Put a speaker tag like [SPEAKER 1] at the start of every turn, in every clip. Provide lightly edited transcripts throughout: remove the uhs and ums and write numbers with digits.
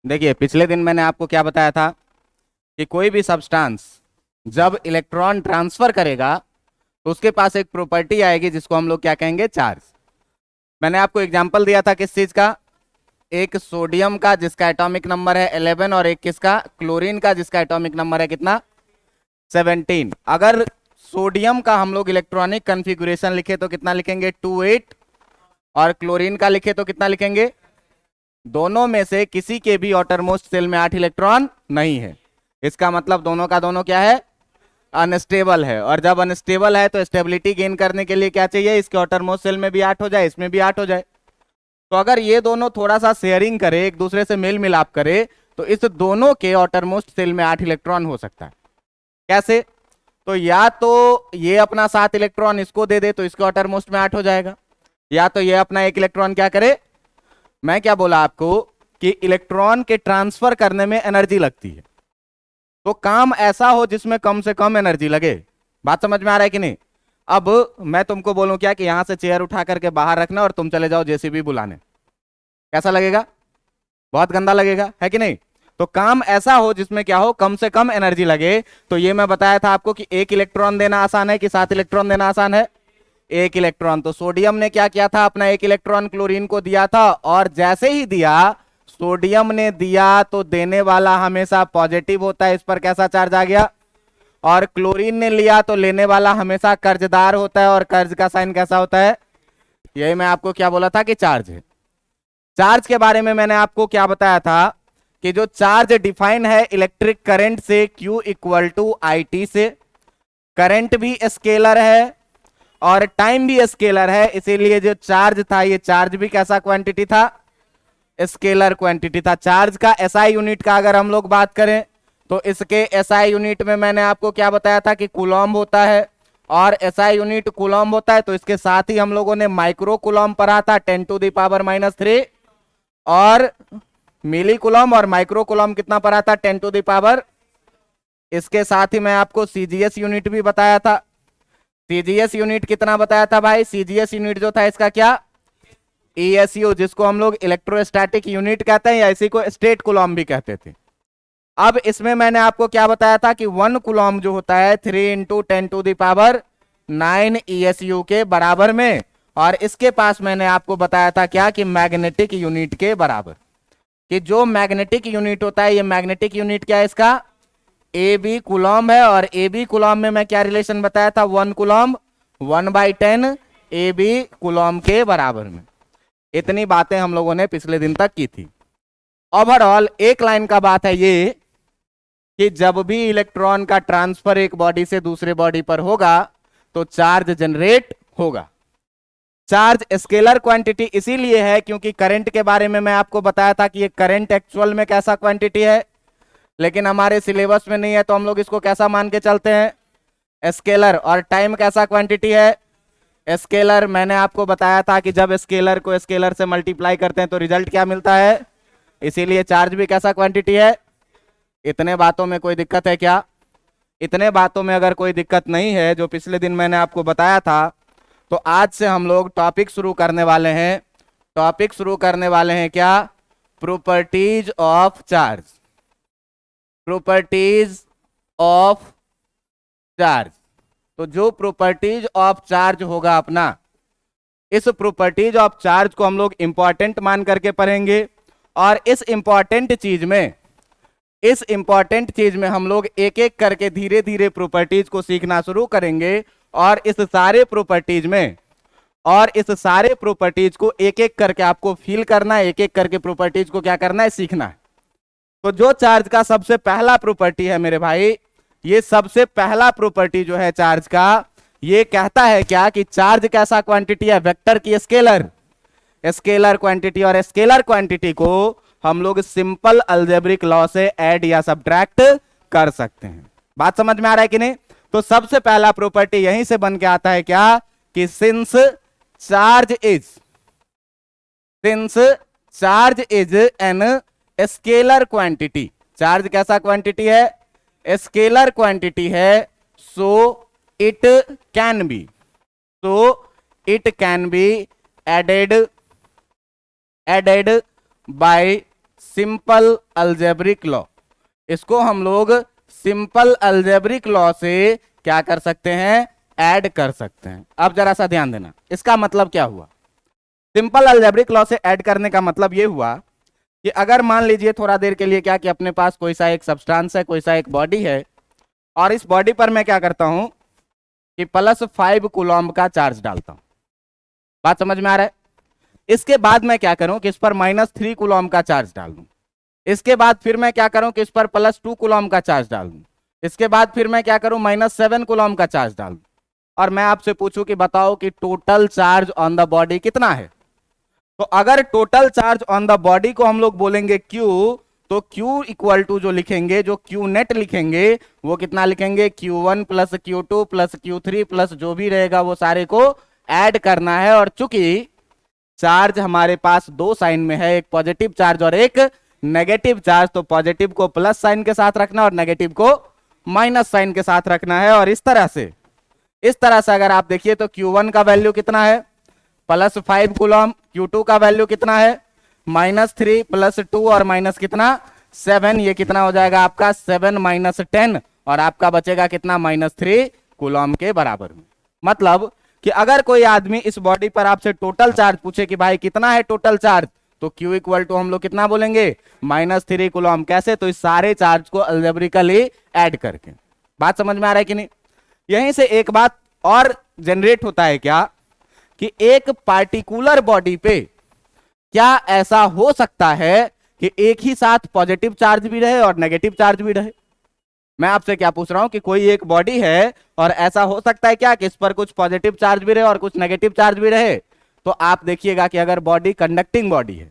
[SPEAKER 1] देखिए, पिछले दिन मैंने आपको क्या बताया था कि कोई भी सब्सटेंस जब इलेक्ट्रॉन ट्रांसफर करेगा तो उसके पास एक प्रॉपर्टी आएगी जिसको हम लोग क्या कहेंगे, चार्ज। मैंने आपको एग्जांपल दिया था किस चीज का, एक सोडियम का जिसका एटॉमिक नंबर है 11 और एक किसका, क्लोरीन का जिसका एटॉमिक नंबर है कितना, 17। अगर सोडियम का हम लोग इलेक्ट्रॉनिक कन्फिगुरेशन लिखे तो कितना लिखेंगे, 28। और क्लोरीन का लिखे तो कितना लिखेंगे, दोनों में से किसी के भी आउटरमोस्ट शेल में 8 इलेक्ट्रॉन नहीं है। इसका मतलब दोनों का दोनों क्या है, अनस्टेबल है। और जब अनस्टेबल है तो स्टेबिलिटी गेन करने के लिए क्या चाहिए, इसके आउटरमोस्ट शेल में भी 8 हो जाए, इसमें भी 8 हो जाए। तो अगर ये दोनों थोड़ा सा शेयरिंग करे, एक दूसरे से मेल मिलाप करे, तो इस दोनों के आउटरमोस्ट शेल में 8 इलेक्ट्रॉन हो सकता है। कैसे, तो या तो ये अपना 7 इलेक्ट्रॉन इसको दे दे तो इसके आउटरमोस्ट में 8 हो जाएगा, या तो ये अपना 1 इलेक्ट्रॉन क्या करे। मैं क्या बोला आपको कि इलेक्ट्रॉन के ट्रांसफर करने में एनर्जी लगती है, तो काम ऐसा हो जिसमें कम से कम एनर्जी लगे। बात समझ में आ रहा है कि नहीं। अब मैं तुमको बोलूं क्या कि यहां से चेयर उठा करके बाहर रखना और तुम चले जाओ जेसीबी बुलाने, कैसा लगेगा, बहुत गंदा लगेगा, है कि नहीं। तो काम ऐसा हो जिसमें क्या हो, कम से कम एनर्जी लगे। तो ये मैं बताया था आपको कि 1 इलेक्ट्रॉन देना आसान है कि 7 इलेक्ट्रॉन देना आसान है, 1 इलेक्ट्रॉन। तो सोडियम ने क्या किया था, अपना 1 इलेक्ट्रॉन क्लोरीन को दिया था, और जैसे ही दिया, सोडियम ने दिया तो देने वाला हमेशा पॉजिटिव होता है, इस पर कैसा चार्ज आ गया। और क्लोरीन ने लिया तो लेने वाला हमेशा कर्जदार होता है, और कर्ज का साइन कैसा होता है, यही मैं आपको क्या बोला था कि चार्ज है। चार्ज के बारे में मैंने आपको क्या बताया था कि जो चार्ज डिफाइन है इलेक्ट्रिक करंट से, Q equal to I T से। करंट भी स्केलर है और टाइम भी स्केलर है, इसीलिए जो चार्ज था ये चार्ज भी कैसा क्वांटिटी था, स्केलर क्वांटिटी था। चार्ज का एसआई यूनिट का अगर हम लोग बात करें तो इसके एसआई यूनिट में मैंने आपको क्या बताया था कि कूलॉम्ब होता है, और एसआई यूनिट कूलॉम्ब होता है। तो इसके साथ ही हम लोगों ने माइक्रो कूलॉम्ब पढ़ा था, 10⁻³ और मिली कूलॉम्ब, और माइक्रो कूलॉम्ब कितना पढ़ा था, 10⁻। इसके साथ ही मैं आपको सीजीएस यूनिट भी बताया था। सीजीएस यूनिट कितना बताया था भाई, सीजीएस यूनिट जो था इसका क्या, ईएसयू, जिसको हम लोग इलेक्ट्रोस्टैटिक यूनिट कहते हैं, या इसी को स्टेट कूलॉम्ब भी कहते थे। अब इसमें मैंने आपको क्या बताया था कि 1 कूलॉम्ब जो होता है 3 × 10⁹ ईएसयू के बराबर में, और इसके पास मैंने आपको बताया था क्या कि मैग्नेटिक यूनिट के बराबर। कि जो मैग्नेटिक यूनिट होता है, ये मैग्नेटिक यूनिट क्या है इसका, ए बी कूलॉम्ब है। और ए बी कूलॉम्ब में मैं क्या रिलेशन बताया था, 1 कूलॉम्ब 1/10 ए बी कूलॉम्ब के बराबर में। इतनी बातें हम लोगों ने पिछले दिन तक की थी। ओवरऑल एक लाइन का बात है ये कि जब भी इलेक्ट्रॉन का ट्रांसफर एक बॉडी से दूसरे बॉडी पर होगा तो चार्ज जनरेट होगा। चार्ज स्केलर क्वांटिटी इसीलिए है क्योंकि करंट के बारे में मैं आपको बताया था कि ये करंट एक्चुअल में कैसा क्वांटिटी है, लेकिन हमारे सिलेबस में नहीं है, तो हम लोग इसको कैसा मान के चलते हैं, स्केलर। और टाइम कैसा क्वांटिटी है, स्केलर। मैंने आपको बताया था कि जब स्केलर को स्केलर से मल्टीप्लाई करते हैं तो रिजल्ट क्या मिलता है, इसीलिए चार्ज भी कैसा क्वांटिटी है। इतने बातों में कोई दिक्कत है क्या, इतने बातों में अगर कोई दिक्कत नहीं है जो पिछले दिन मैंने आपको बताया था, तो आज से हम लोग टॉपिक शुरू करने वाले हैं। टॉपिक शुरू करने वाले हैं क्या, properties of charge. Properties of charge. तो जो प्रॉपर्टीज ऑफ चार्ज होगा अपना, इस प्रॉपर्टीज ऑफ चार्ज को हम लोग इंपॉर्टेंट मान करके पढ़ेंगे। और इस इंपॉर्टेंट चीज में हम लोग एक एक करके धीरे धीरे प्रॉपर्टीज को सीखना शुरू करेंगे। और इस सारे प्रॉपर्टीज को एक एक करके आपको फील करना है, एक एक करके प्रॉपर्टीज को क्या करना है, सीखना है। तो जो चार्ज का सबसे पहला प्रॉपर्टी है मेरे भाई, ये सबसे पहला प्रॉपर्टी जो है चार्ज का, ये कहता है क्या कि चार्ज कैसा क्वांटिटी है, वेक्टर की स्केलर क्वांटिटी। और स्केलर क्वांटिटी को हम लोग सिंपल अलजेब्रिक लॉ से ऐड या सब्ट्रैक्ट कर सकते हैं। बात समझ में आ रहा है कि नहीं। तो सबसे पहला प्रॉपर्टी यहीं से बन के आता है क्या कि since charge is an scalar quantity. Charge कैसा क्वांटिटी है, स्केलर क्वांटिटी है। So it can be added by simple algebraic law. इसको हम लोग सिंपल अलजेब्रिक लॉ से क्या कर सकते हैं, ऐड कर सकते हैं। अब जरा सा ध्यान देना, इसका मतलब क्या हुआ। सिंपल अलजेब्रिक लॉ से ऐड करने का मतलब ये हुआ कि अगर मान लीजिए थोड़ा देर के लिए क्या कि अपने पास कोई सा एक सब्सटेंस है, कोई सा एक बॉडी है, और इस बॉडी पर मैं क्या करता हूं कि +5 कूलम्ब का चार्ज डालता हूं। बात समझ में आ रहा है। इसके बाद मैं क्या करूं कि इस पर -3 कूलम्ब का चार्ज डाल दूं। इसके बाद फिर मैं क्या करूं कि इस पर +2 कूलम्ब का चार्ज डाल दूं। इसके बाद फिर मैं क्या करूं, -7 कूलम्ब का चार्ज डाल दूं। और मैं आपसे पूछूं कि बताओ कि total charge on the body कितना है। तो अगर total charge on the body को हम लोग बोलेंगे Q, तो Q इक्वल टू जो लिखेंगे, जो Q नेट लिखेंगे, वो कितना लिखेंगे, Q1 + Q2 + Q3 प्लस जो भी रहेगा वो सारे को ऐड करना है। और चूंकि चार्ज हमारे पास दो साइन में है, एक पॉजिटिव चार्ज और एक नेगेटिव चार्ज, तो पॉजिटिव को प्लस साइन के साथ रखना और नेगेटिव को माइनस साइन के साथ रखना है। और इस तरह से अगर आप देखिए तो Q1 का वैल्यू कितना है, +5 कूलम्ब, Q2 का वैल्यू कितना है, -3 + 2 और माइनस कितना 7, ये कितना हो जाएगा आपका 7 - 10, और आपका बचेगा कितना -3 कूलम्ब के बराबर में। मतलब कि अगर कोई आदमी इस बॉडी पर आपसे टोटल चार्ज पूछे कि भाई कितना है टोटल चार्ज, तो Q इक्वल टू हम लोग कितना बोलेंगे, -3 कूलम्ब। कैसे, तो इस सारे चार्ज को अलजेब्रिकली ऐड करके। बात समझ में आ रहा है कि नहीं। यहीं से एक बात और जनरेट होता है क्या कि एक पार्टिकुलर बॉडी पे क्या ऐसा हो सकता है कि एक ही साथ पॉजिटिव चार्ज भी रहे और नेगेटिव चार्ज भी रहे। मैं आपसे क्या पूछ रहा हूं कि कोई एक बॉडी है और ऐसा हो सकता है क्या कि इस पर कुछ पॉजिटिव चार्ज भी रहे और कुछ नेगेटिव चार्ज भी रहे। तो आप देखिएगा कि अगर बॉडी कंडक्टिंग बॉडी है,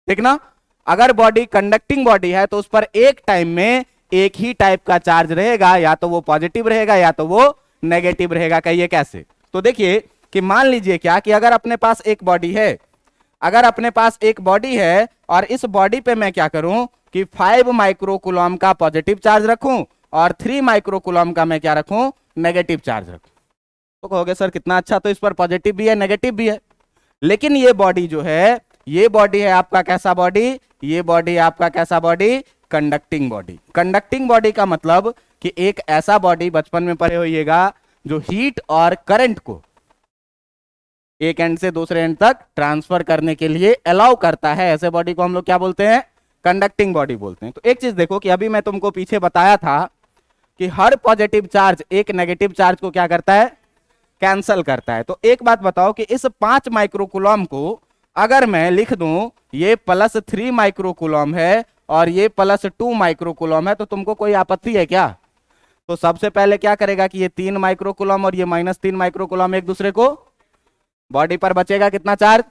[SPEAKER 1] ठीक ना, अगर बॉडी कंडक्टिंग बॉडी है तो उस पर एक टाइम में एक ही टाइप का चार्ज रहेगा, या तो वो पॉजिटिव रहेगा या तो वो नेगेटिव रहेगा। कहिए कैसे। तो देखिए कि मान लीजिए क्या कि अगर अपने पास एक बॉडी है, और इस बॉडी पे मैं क्या करूं कि 5 माइक्रो कूलम्ब का पॉजिटिव चार्ज रखूं और 3 माइक्रो कूलम्ब का मैं क्या रखूं, नेगेटिव चार्ज रखूं। तो कहोगे सर कितना अच्छा, तो इस पर पॉजिटिव भी है नेगेटिव भी है। लेकिन ये बॉडी जो है, ये बॉडी है आपका कैसा बॉडी, ये बॉडी आपका कैसा body, conducting body. Conducting body का मतलब कि एक ऐसा बॉडी, बचपन में पढ़े होइएगा, जो हीट और करंट को एक एंड से दूसरे एंड तक ट्रांसफर करने के लिए अलाउ करता है, ऐसे बॉडी को हम लोग क्या बोलते हैं, कंडक्टिंग बॉडी बोलते हैं। तो एक चीज देखो कि अभी मैं तुमको पीछे बताया था कि हर पॉजिटिव चार्ज एक नेगेटिव चार्ज को क्या करता है, कैंसल करता है। तो एक बात बताओ कि इस 5 माइक्रो कूलम्ब को अगर मैं लिख दूं ये +3 माइक्रो कूलम्ब है और ये +2 माइक्रो कूलम्ब है, तो तुमको कोई आपत्ति है क्या। तो सबसे पहले क्या करेगा कि ये 3 माइक्रो कूलम्ब और ये -3 माइक्रो कूलम्ब एक दूसरे को, बॉडी पर बचेगा कितना चार्ज।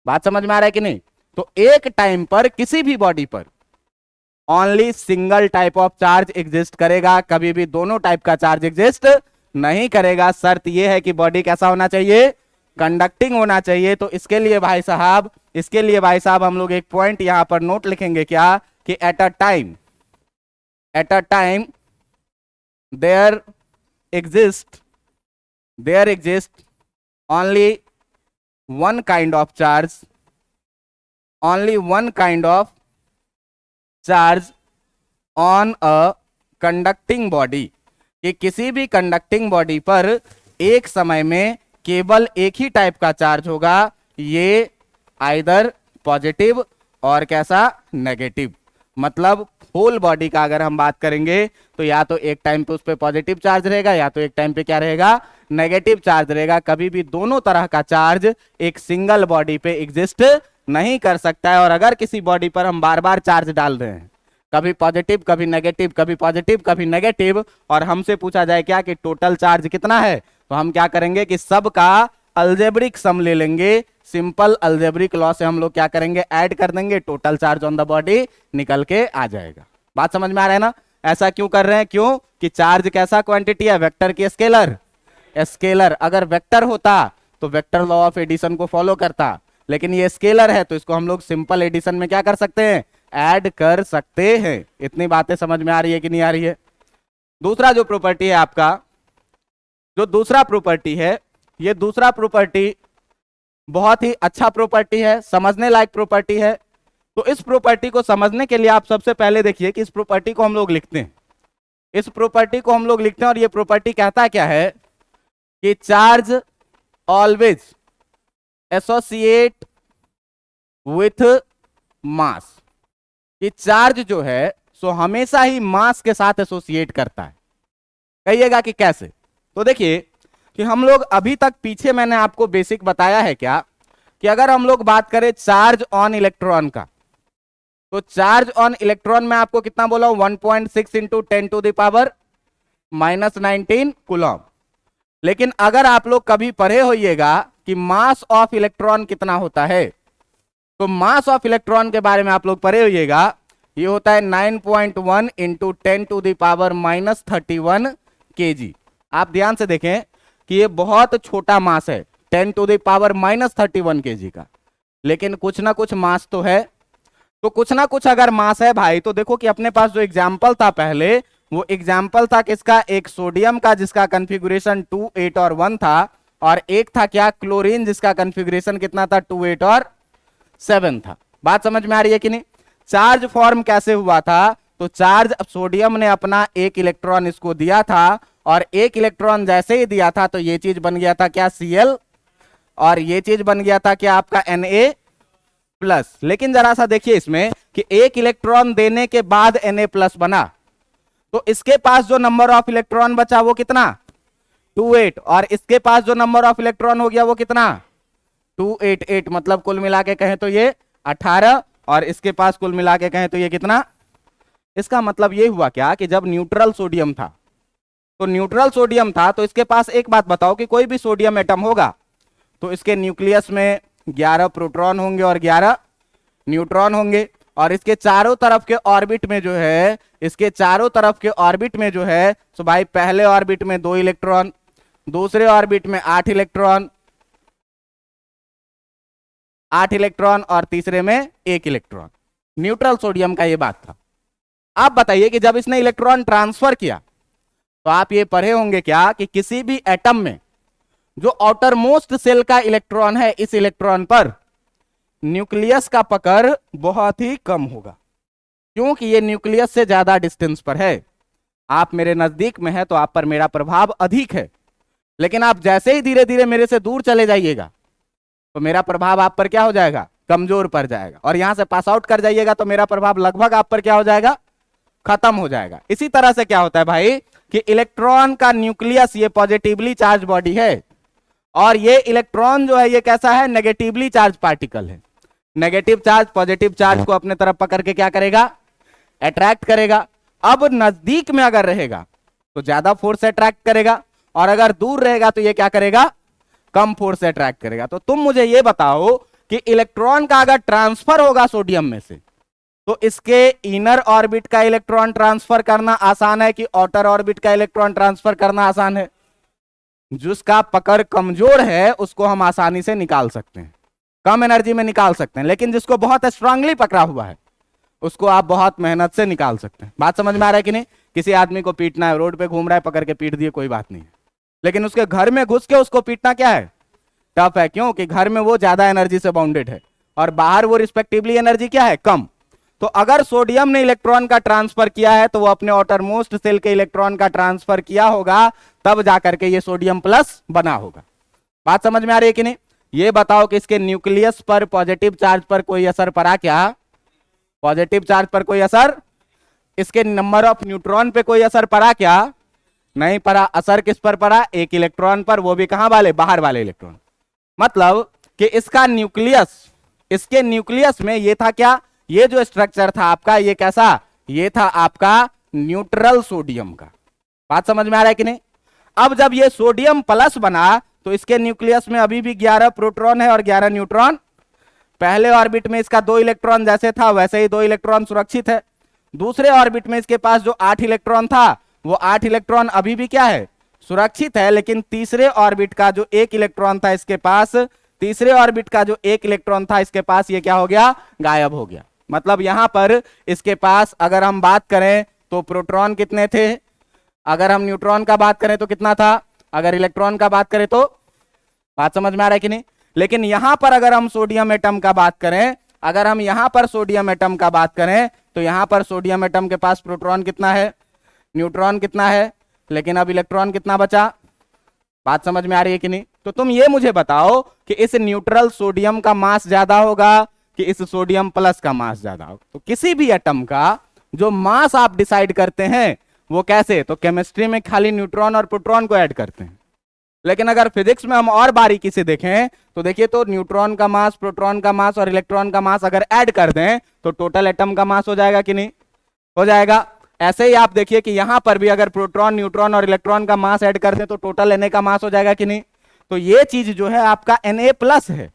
[SPEAKER 1] बात समझ में आ रहा है कि नहीं। तो एक टाइम पर किसी भी बॉडी पर only single type of charge exist करेगा, कभी भी दोनों टाइप का चार्ज एग्जिस्ट नहीं करेगा। शर्त यह है कि बॉडी कैसा होना चाहिए, कंडक्टिंग होना चाहिए। तो इसके लिए भाई साहब हम लोग एक पॉइंट यहां पर नोट लिखेंगे क्या कि at a time there exist only one kind of charge on a conducting body, कि किसी भी कंडक्टिंग बॉडी पर एक समय में केवल एक ही टाइप का चार्ज होगा, ये आइदर पॉजिटिव और कैसा नेगेटिव। मतलब होल बॉडी का अगर हम बात करेंगे तो या तो एक टाइम पे उस पर पॉजिटिव चार्ज रहेगा या तो एक टाइम पे क्या रहेगा, नेगेटिव चार्ज रहेगा। कभी भी दोनों तरह का चार्ज एक सिंगल बॉडी पे एग्जिस्ट नहीं कर सकता है। और अगर किसी बॉडी पर हम बार बार चार्ज डाल रहे हैं, कभी पॉजिटिव कभी नेगेटिव, कभी पॉजिटिव कभी नेगेटिव, और हमसे पूछा जाए क्या कि टोटल चार्ज कितना है, तो हम क्या करेंगे कि सबका अलजेब्रिक सम ले लेंगे। सिंपल अलजेब्रिक लॉ से हम लोग क्या करेंगे, ऐड कर देंगे, total charge on the body निकल के आ जाएगा। बात समझ में आ रहा है ना। ऐसा क्यों कर रहे हैं, क्यों कि चार्ज कैसा क्वांटिटी है, वेक्टर की स्केलर। अगर वेक्टर होता तो वेक्टर लॉ ऑफ एडिशन को फॉलो करता, लेकिन ये स्केलर है तो इसको हम लोग सिंपल एडिशन में क्या कर सकते हैं, ऐड कर सकते हैं। इतनी बातें समझ में आ रही है कि नहीं आ रही है। दूसरा जो प्रॉपर्टी है आपका, जो दूसरा प्रॉपर्टी है, ये दूसरा प्रॉपर्टी बहुत ही अच्छा प्रॉपर्टी है, समझने लायक प्रॉपर्टी है। तो इस प्रॉपर्टी को समझने के लिए आप सबसे पहले देखिए कि इस प्रॉपर्टी को हम लोग लिखते हैं, इस प्रॉपर्टी को हम लोग लिखते हैं और ये प्रॉपर्टी कहता क्या है कि charge always associate with mass, कि चार्ज जो है सो हमेशा ही मास के साथ एसोसिएट करता है। कहिएगा कि कैसे? तो देखिए कि हम लोग अभी तक पीछे मैंने आपको बेसिक बताया है क्या कि अगर हम लोग बात करें चार्ज ऑन इलेक्ट्रॉन का, तो चार्ज ऑन इलेक्ट्रॉन में आपको कितना बोला हूं 1.6 इंटू 10⁻⁻19 कूलम। लेकिन अगर आप लोग कभी पढ़े होइएगा कि मास ऑफ इलेक्ट्रॉन कितना होता है, तो मास ऑफ इलेक्ट्रॉन के बारे में आप लोग पढ़े होइएगा, ये होता है 9.1 इंटू 10⁻31 kg। आप ध्यान से देखें कि ये बहुत छोटा मास है 10⁻31 kg का, लेकिन कुछ ना कुछ मास तो है। तो कुछ ना कुछ अगर मास है भाई, तो देखो कि अपने पास जो एग्जाम्पल था पहले, वो एग्जाम्पल था किसका, एक सोडियम का जिसका कॉन्फ़िगरेशन 2, 8 और 1 था, और एक था क्या, क्लोरीन, जिसका कॉन्फ़िगरेशन कितना था, 2, 8 और 7 था। बात समझ में आ रही है कि नहीं? चार्ज फॉर्म कैसे हुआ था, तो चार्ज सोडियम ने अपना एक इलेक्ट्रॉन इसको दिया था, और एक इलेक्ट्रॉन जैसे ही दिया था तो ये चीज बन गया था क्या, Cl, और ये चीज बन गया था क्या आपका Na+। लेकिन जरा सा देखिए इसमें कि एक इलेक्ट्रॉन देने के बाद Na+ बना, तो इसके पास जो नंबर ऑफ इलेक्ट्रॉन बचा वो कितना, 288, और इसके पास जो नंबर ऑफ इलेक्ट्रॉन हो गया वो कितना, 288। मतलब कुल मिला के कहें तो ये 18, और इसके पास कुल मिला के कहें तो ये कितना। इसका मतलब ये हुआ क्या कि जब न्यूट्रल सोडियम था, तो न्यूट्रल सोडियम था तो इसके पास, एक बात बताओ कि कोई भी सोडियम एटम होगा तो इसके न्यूक्लियस में 11 प्रोटॉन होंगे और 11 न्यूट्रॉन होंगे, और इसके चारों तरफ के ऑर्बिट में जो है, इसके चारों तरफ के ऑर्बिट में जो है, तो भाई पहले ऑर्बिट में 2 इलेक्ट्रॉन, दूसरे ऑर्बिट में 8 इलेक्ट्रॉन और तीसरे में 1 इलेक्ट्रॉन। न्यूट्रल सोडियम का ये बात था। आप बताइए कि जब इसने इलेक्ट्रॉन ट्रांसफर किया, तो आप ये पढ़े होंगे क्या कि किसी भी एटम में जो आउटर मोस्ट सेल का इलेक्ट्रॉन है, इस इलेक्ट्रॉन पर न्यूक्लियस का पकड़ बहुत ही कम होगा, क्योंकि ये न्यूक्लियस से ज्यादा डिस्टेंस पर है। आप मेरे नजदीक में है तो आप पर मेरा प्रभाव अधिक है, लेकिन आप जैसे ही धीरे धीरे मेरे से दूर चले जाइएगा तो मेरा प्रभाव आप पर क्या हो जाएगा, कमजोर पड़ जाएगा, और यहां से पास आउट कर जाइएगा तो मेरा प्रभाव लगभग आप पर क्या हो जाएगा, खत्म हो जाएगा। इसी तरह से क्या होता है भाई कि इलेक्ट्रॉन का न्यूक्लियस ये पॉजिटिवली चार्ज बॉडी है, और ये इलेक्ट्रॉन जो है ये कैसा है, नेगेटिवली चार्ज पार्टिकल है। नेगेटिव चार्ज पॉजिटिव चार्ज को अपने तरफ पकड़ के क्या करेगा, अट्रैक्ट करेगा। अब नजदीक में अगर रहेगा तो ज्यादा फोर्स अट्रैक्ट करेगा, और अगर दूर रहेगा तो ये क्या करेगा, कम फोर्स अट्रैक्ट करेगा। तो तुम मुझे ये बताओ कि इलेक्ट्रॉन का अगर ट्रांसफर होगा सोडियम में से, तो इसके इनर ऑर्बिट का इलेक्ट्रॉन ट्रांसफर करना आसान है कि आउटर ऑर्बिट का इलेक्ट्रॉन ट्रांसफर करना आसान है? जिसका पकड़ कमजोर है उसको हम आसानी से निकाल सकते हैं, कम एनर्जी में निकाल सकते हैं, लेकिन जिसको बहुत स्ट्रांगली पकड़ा हुआ है उसको आप बहुत मेहनत से निकाल सकते हैं। बात समझ में आ रहा है कि नहीं? किसी आदमी को पीटना है, रोड पे घूम रहा है, पकड़ के पीट दिए, कोई बात नहीं है, लेकिन उसके घर में घुस के उसको पीटना क्या है, टफ है। क्यों? कि घर में वो ज्यादा एनर्जी से बाउंडेड है और बाहर वो रिस्पेक्टिवली एनर्जी क्या है, कम। तो अगर सोडियम ने इलेक्ट्रॉन का ट्रांसफर किया है तो वो अपने आउटर मोस्ट सेल के इलेक्ट्रॉन का ट्रांसफर किया होगा, तब जाकर के ये सोडियम प्लस बना होगा। बात समझ में आ रही है कि नहीं? ये बताओ कि इसके न्यूक्लियस पर पॉजिटिव चार्ज पर कोई असर पड़ा क्या? पॉजिटिव चार्ज पर कोई असर? इसके नंबर ऑफ न्यूट्रॉन पे कोई असर पड़ा क्या? नहीं पड़ा। असर किस पर पड़ा? एक इलेक्ट्रॉन पर, वो भी कहां वाले, बाहर वाले इलेक्ट्रॉन। मतलब कि इसका न्यूक्लियस, इसके न्यूक्लियस में ये था क्या, ये जो स्ट्रक्चर था आपका, ये कैसा, ये था आपका न्यूट्रल सोडियम का। बात समझ में आ रहा है कि नहीं? अब जब ये सोडियम प्लस बना तो इसके न्यूक्लियस में अभी भी 11 प्रोटॉन है और 11 न्यूट्रॉन। पहले ऑर्बिट में इसका 2 इलेक्ट्रॉन जैसे था वैसे ही 2 इलेक्ट्रॉन सुरक्षित है। दूसरे ऑर्बिट में इसके पास जो 8 इलेक्ट्रॉन था, वो 8 इलेक्ट्रॉन अभी भी क्या है, सुरक्षित है। लेकिन तीसरे ऑर्बिट का जो 1 इलेक्ट्रॉन था इसके पास, तीसरे ऑर्बिट का जो 1 इलेक्ट्रॉन था इसके पास, ये क्या हो गया, गायब हो गया। मतलब यहां पर इसके पास अगर हम बात करें तो प्रोटॉन कितने थे, अगर हम न्यूट्रॉन का बात करें तो कितना था, अगर इलेक्ट्रॉन का बात करें तो। बात समझ में आ रहा है कि नहीं? लेकिन यहां पर अगर हम सोडियम एटम का बात करें अगर हम यहां पर सोडियम एटम का बात करें तो यहां पर सोडियम एटम के पास प्रोटॉन कितना है, न्यूट्रॉन कितना है, लेकिन अब इलेक्ट्रॉन कितना बचा। बात समझ में आ रही है कि नहीं? तो तुम ये मुझे बताओ कि इस न्यूट्रल सोडियम का मास ज्यादा होगा कि इस सोडियम प्लस का मास ज्यादा होगा। तो किसी भी एटम का जो मास आप डिसाइड करते हैं वो कैसे, तो केमिस्ट्री में खाली न्यूट्रॉन और प्रोटॉन को ऐड करते हैं, लेकिन अगर फिजिक्स में हम और बारीकी से देखें तो देखिए तो न्यूट्रॉन का मास, प्रोटॉन का मास और इलेक्ट्रॉन का मास अगर ऐड कर दें तो टोटल एटम का मास हो जाएगा कि नहीं, हो जाएगा। ऐसे ही आप देखिए कि यहां पर भी अगर प्रोटॉन, न्यूट्रॉन और इलेक्ट्रॉन का मास ऐड कर दें तो टोटल Na का मास हो जाएगा कि नहीं। तो ये चीज जो है आपका Na प्लस है,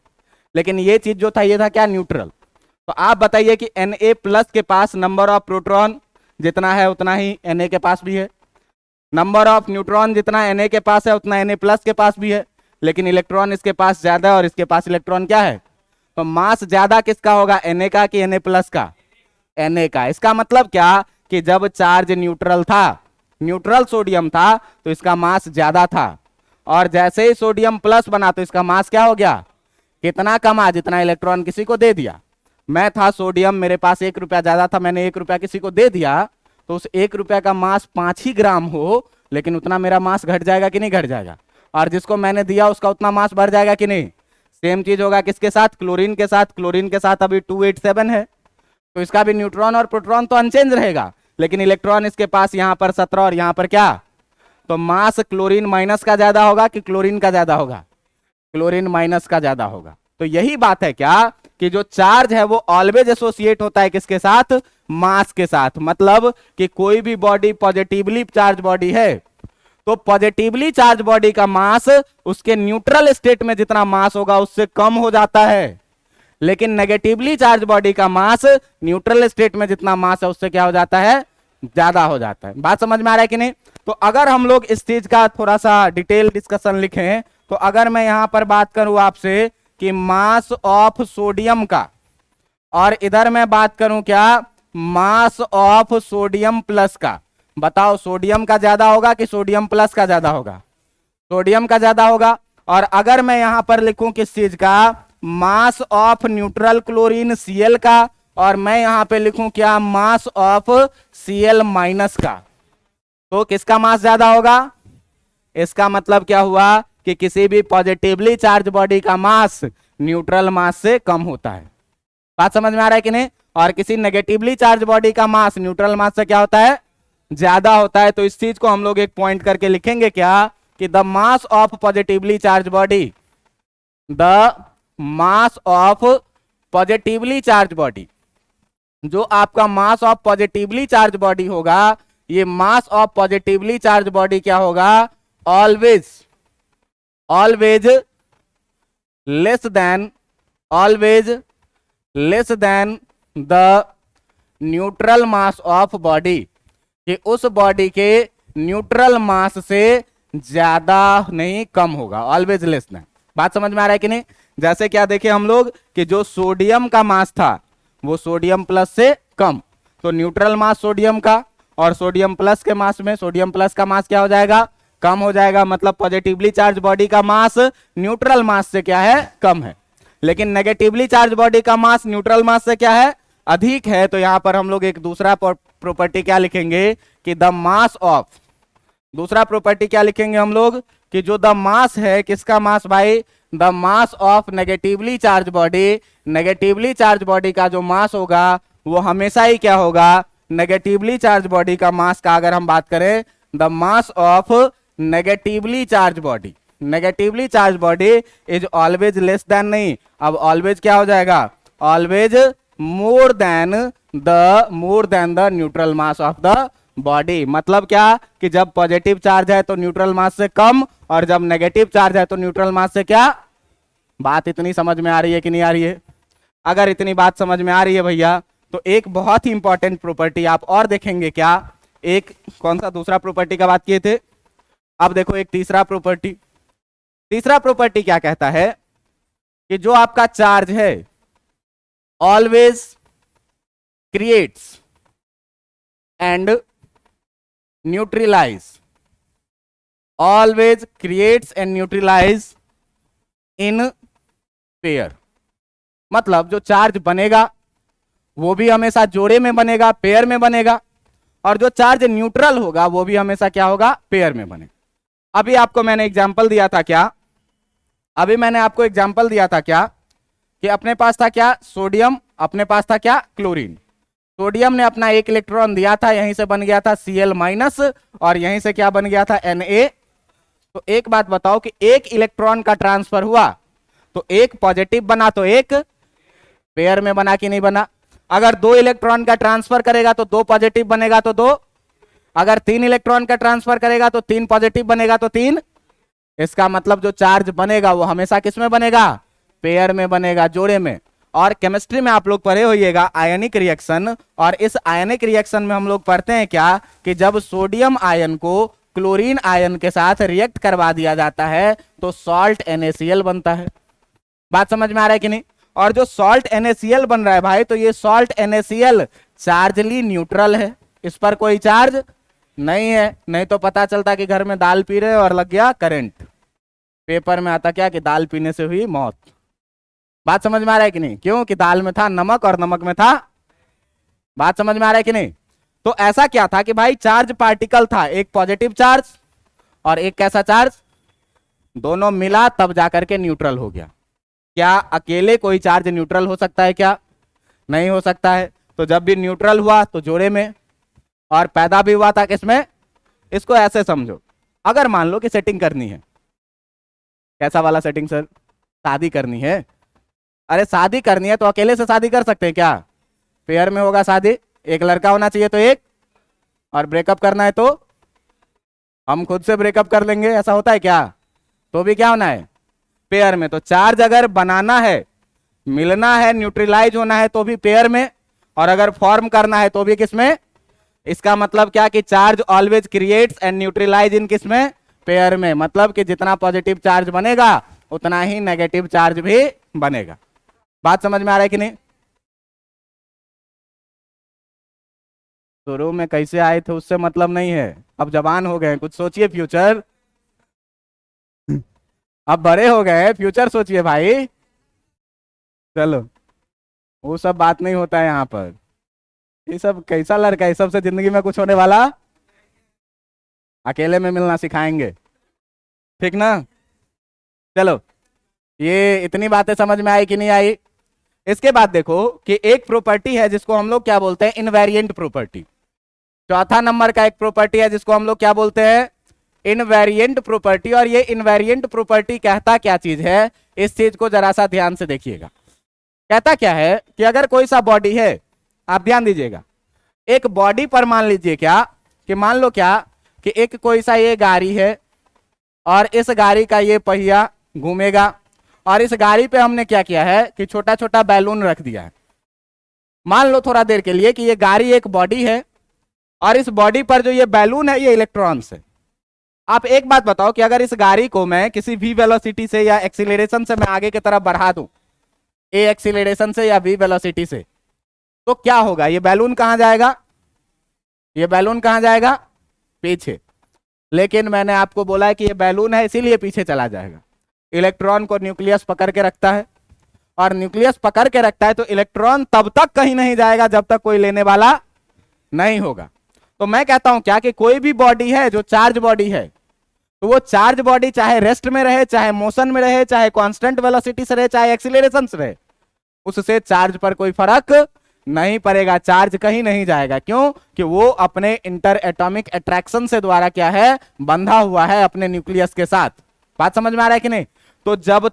[SPEAKER 1] लेकिन ये चीज जो था ये था क्या, न्यूट्रल। तो आप बताइए कि Na प्लस के पास नंबर ऑफ प्रोटॉन जितना है उतना ही Na के पास भी है, नंबर ऑफ न्यूट्रॉन जितना Na के पास है उतना Na प्लस के पास भी है, लेकिन इलेक्ट्रॉन इसके पास ज्यादा है और इसके पास इलेक्ट्रॉन क्या है। तो मास ज्यादा किसका होगा, Na का कि Na प्लस का, Na का। इसका मतलब क्या कि जब चार्ज न्यूट्रल था, न्यूट्रल सोडियम था, तो इसका मास ज्यादा था, और जैसे ही सोडियम प्लस बना तो इसका मास क्या हो गया, कितना कमा, जितना इलेक्ट्रॉन किसी को दे दिया। मैं था सोडियम, मेरे पास 1 रुपया ज्यादा था, मैंने 1 रुपया किसी को दे दिया, तो उस 1 रुपया का मास 5 ही ग्राम हो, लेकिन उतना मेरा मास घट जाएगा कि नहीं घट जाएगा, और जिसको मैंने दिया उसका उतना मास बढ़ जाएगा कि नहीं। सेम चीज होगा किसके साथ, क्लोरीन के साथ। क्लोरीन के साथ अभी 287 है, तो इसका भी न्यूट्रॉन और प्रोटॉन तो अनचेंज रहेगा, लेकिन इलेक्ट्रॉन इसके पास यहां पर 17 और यहां पर क्या, तो मास क्लोरीन माइनस का ज्यादा होगा कि क्लोरीन का ज्यादा होगा, क्लोरीन माइनस का ज्यादा होगा। तो यही बात है क्या कि जो चार्ज है वो ऑलवेज एसोसिएट होता है किसके साथ, मास के साथ। मतलब कि कोई भी बॉडी पॉजिटिवली चार्ज बॉडी है तो पॉजिटिवली चार्ज बॉडी का मास उसके न्यूट्रल स्टेट में जितना मास होगा उससे कम हो जाता है, लेकिन नेगेटिवली चार्ज बॉडी का मास न्यूट्रल स्टेट में जितना मास है उससे क्या हो जाता है, ज्यादा हो जाता है। बात समझ में आ रहा है कि नहीं। तो अगर हम लोग इस चीज का थोड़ा सा डिटेल डिस्कशन लिखें तो अगर मैं यहां पर बात करूं आपसे कि मास ऑफ सोडियम का, और इधर मैं बात करूं क्या, मास ऑफ सोडियम प्लस का, बताओ सोडियम का ज्यादा होगा कि सोडियम प्लस का ज्यादा होगा, सोडियम का ज्यादा होगा। और अगर मैं यहां पर लिखूं किस चीज का, mass of neutral chlorine Cl का, और मैं यहां पे लिखूं क्या, मास ऑफ Cl माइनस का, तो किसका मास ज्यादा होगा। इसका मतलब क्या हुआ कि किसी भी पॉजिटिवली चार्ज बॉडी का मास न्यूट्रल मास से कम होता है। बात समझ में आ रहा है कि नहीं। और किसी नेगेटिवली चार्ज बॉडी का मास न्यूट्रल मास से क्या होता है, ज्यादा होता है। तो इस चीज को हम लोग एक पॉइंट करके लिखेंगे क्या कि the mass of positively charge body, the mass of positively charge body, जो आपका mass of positively charge body होगा, ये mass of positively charge body क्या होगा, always always less than, always less than the neutral mass of body, कि उस body के neutral मास से ज्यादा नहीं कम होगा, ऑलवेज लेस देन। बात समझ में आ रहा है कि नहीं। जैसे क्या देखे हम लोग कि जो सोडियम का मास था वो सोडियम प्लस से कम, तो न्यूट्रल मास सोडियम का और सोडियम प्लस के मास में सोडियम प्लस का मास क्या हो जाएगा, कम हो जाएगा। मतलब पॉजिटिवली चार्ज बॉडी का मास न्यूट्रल मास से क्या है, कम है, लेकिन नेगेटिवली चार्ज बॉडी का मास न्यूट्रल मास से क्या है, अधिक है। तो यहां पर हम लोग एक दूसरा प्रॉपर्टी क्या लिखेंगे कि द मास ऑफ, दूसरा प्रॉपर्टी क्या लिखेंगे हम लोग कि जो द मास है, किसका मास भाई, the mass of negatively charge body, negatively charge body का जो मास होगा वो हमेशा ही क्या होगा, नेगेटिवली चार्ज बॉडी का मास का अगर हम बात करें, the mass of negatively charge body, negatively charge body is always less than, नहीं, अब ऑलवेज क्या हो जाएगा, always more than the neutral mass of the body. मतलब क्या कि जब पॉजिटिव चार्ज है तो न्यूट्रल मास से कम, और जब नेगेटिव चार्ज है तो न्यूट्रल मास से क्या। बात इतनी समझ में आ रही है कि नहीं आ रही है। अगर इतनी बात समझ में आ रही है भैया तो एक बहुत ही इंपॉर्टेंट प्रॉपर्टी आप और देखेंगे क्या, एक कौन सा दूसरा प्रॉपर्टी का बात किए थे, अब देखो एक तीसरा प्रॉपर्टी। तीसरा प्रॉपर्टी क्या कहता है कि जो आपका चार्ज है always creates and neutralize, always creates and neutralize in pair. मतलब जो चार्ज बनेगा वो भी हमेशा जोड़े में बनेगा, पेयर में बनेगा, और जो चार्ज न्यूट्रल होगा वो भी हमेशा क्या होगा, पेयर में बनेगा। अभी आपको मैंने एग्जांपल दिया था क्या, अभी मैंने आपको एग्जांपल दिया था क्या कि अपने पास था क्या सोडियम, अपने पास था क्या क्लोरीन। सोडियम ने अपना एक इलेक्ट्रॉन दिया था, यहीं से बन गया था Cl- और यहीं से क्या बन गया था, Na। तो एक बात बताओ कि एक इलेक्ट्रॉन का ट्रांसफर हुआ तो एक पॉजिटिव बना तो एक पेयर में बना कि नहीं बना। अगर 2 इलेक्ट्रॉन का ट्रांसफर करेगा तो 2 पॉजिटिव बनेगा तो 2, अगर 3 इलेक्ट्रॉन का ट्रांसफर करेगा तो 3 पॉजिटिव बनेगा तो 3। इसका मतलब जो चार्ज बनेगा वो हमेशा किस में बनेगा, पेयर में बनेगा, जोड़े में। और केमिस्ट्री में आप लोग पढ़े होइएगा आयनिक रिएक्शन, और इस आयनिक रिएक्शन में हम लोग पढ़ते हैं क्या कि जब सोडियम आयन को क्लोरीन आयन के साथ रिएक्ट करवा दिया जाता है तो सॉल्ट NaCl बनता है। बात समझ में आ रहा है कि नहीं। और जो सॉल्ट NaCl बन रहा है भाई, तो ये सॉल्ट NaCl चार्जली न्यूट्रल है, इस पर कोई चार्ज नहीं है, नहीं तो पता चलता कि घर में दाल पी रहे और लग गया करंट, पेपर में आता क्या कि दाल पीने से हुई मौत। बात समझ में आ रहा है कि नहीं, क्यों कि दाल में था नमक और नमक में था। बात समझ में आ रहा है कि नहीं। तो ऐसा क्या था कि भाई चार्ज पार्टिकल था, एक पॉजिटिव चार्ज और एक कैसा चार्ज, दोनों मिला तब जाकर के न्यूट्रल हो गया। क्या अकेले कोई चार्ज न्यूट्रल हो सकता है क्या, नहीं हो सकता है। तो जब भी न्यूट्रल हुआ तो जोड़े में, और पैदा भी हुआ था किसमें। इसको ऐसे समझो, अगर मान लो कि सेटिंग करनी है, कैसा वाला सेटिंग सर, शादी करनी है। अरे शादी करनी है तो अकेले से शादी कर सकते हैं क्या, पेयर में होगा शादी, एक लड़का होना चाहिए तो एक, और ब्रेकअप करना है तो हम खुद से ब्रेकअप कर लेंगे, ऐसा होता है क्या, तो भी क्या होना है, पेयर में। तो चार्ज अगर बनाना है, मिलना है, न्यूट्रलाइज होना है तो भी पेयर में, और अगर फॉर्म करना है तो भी किसमें। इसका मतलब क्या कि charge always creates and neutralize in किसमें, पेयर में। मतलब कि जितना पॉजिटिव चार्ज बनेगा उतना ही नेगेटिव चार्ज भी बनेगा। बात समझ में आ रहा है कि नहीं। शुरू में कैसे आए थे उससे मतलब नहीं है, अब जवान हो गए, कुछ सोचिए फ्यूचर। अब बड़े हो गए, फ्यूचर सोचिए भाई। चलो वो सब बात नहीं होता है यहाँ पर। ये सब कैसा लड़का है, सबसे जिंदगी में कुछ होने वाला, अकेले में मिलना सिखाएंगे, ठीक ना। चलो ये इतनी बातें समझ में आई कि नहीं आई। इसके बाद देखो कि एक प्रॉपर्टी है जिसको हम लोग क्या बोलते हैं, इनवेरिएंट प्रॉपर्टी। चौथा नंबर का एक प्रॉपर्टी है जिसको हम लोग क्या बोलते हैं, इनवेरिएंट प्रॉपर्टी। और ये इनवेरिएंट प्रॉपर्टी कहता क्या चीज है, इस चीज को जरा सा ध्यान से देखिएगा। कहता क्या है कि अगर कोई सा बॉडी है, आप ध्यान दीजिएगा, एक बॉडी पर मान लीजिए क्या कि मान लो क्या कि एक कोई सा ये गाड़ी है, और इस गाड़ी का ये पहिया घूमेगा, और इस गाड़ी पे हमने क्या किया है कि छोटा छोटा बैलून रख दिया है। मान लो थोड़ा देर के लिए कि ये गाड़ी एक बॉडी है, और इस बॉडी पर जो ये बैलून है ये इलेक्ट्रॉन्स है। आप एक बात बताओ कि अगर इस गाड़ी को मैं किसी v वेलोसिटी से या एक्सीलरेशन से मैं आगे की तरफ बढ़ा दूं, a एक्सीलरेशन से या v वेलोसिटी से, तो क्या होगा, ये बैलून कहां जाएगा, ये बैलून कहां जाएगा, पीछे। लेकिन मैंने आपको बोला है कि ये बैलून है इसीलिए पीछे चला जाएगा। इलेक्ट्रॉन को न्यूक्लियस पकड़ के रखता है, और न्यूक्लियस पकड़ के रखता है तो इलेक्ट्रॉन तब तक कहीं नहीं जाएगा जब तक कोई लेने वाला नहीं होगा। तो मैं कहता हूं क्या कि कोई भी बॉडी है जो चार्ज बॉडी है, तो वो चार्ज बॉडी चाहे रेस्ट में रहे, चाहे मोशन में रहे, चाहे कांस्टेंट वेलोसिटी से रहे, चाहे एक्सीलरेशन से रहे, उससे चार्ज पर कोई फर्क नहीं पड़ेगा, चार्ज कहीं नहीं जाएगा। क्यों कि वो अपने इंटर एटॉमिक अट्रैक्शन से द्वारा क्या है, बंधा हुआ है अपने न्यूक्लियस के साथ। बात समझ में आ रहा है कि नहीं। तो जब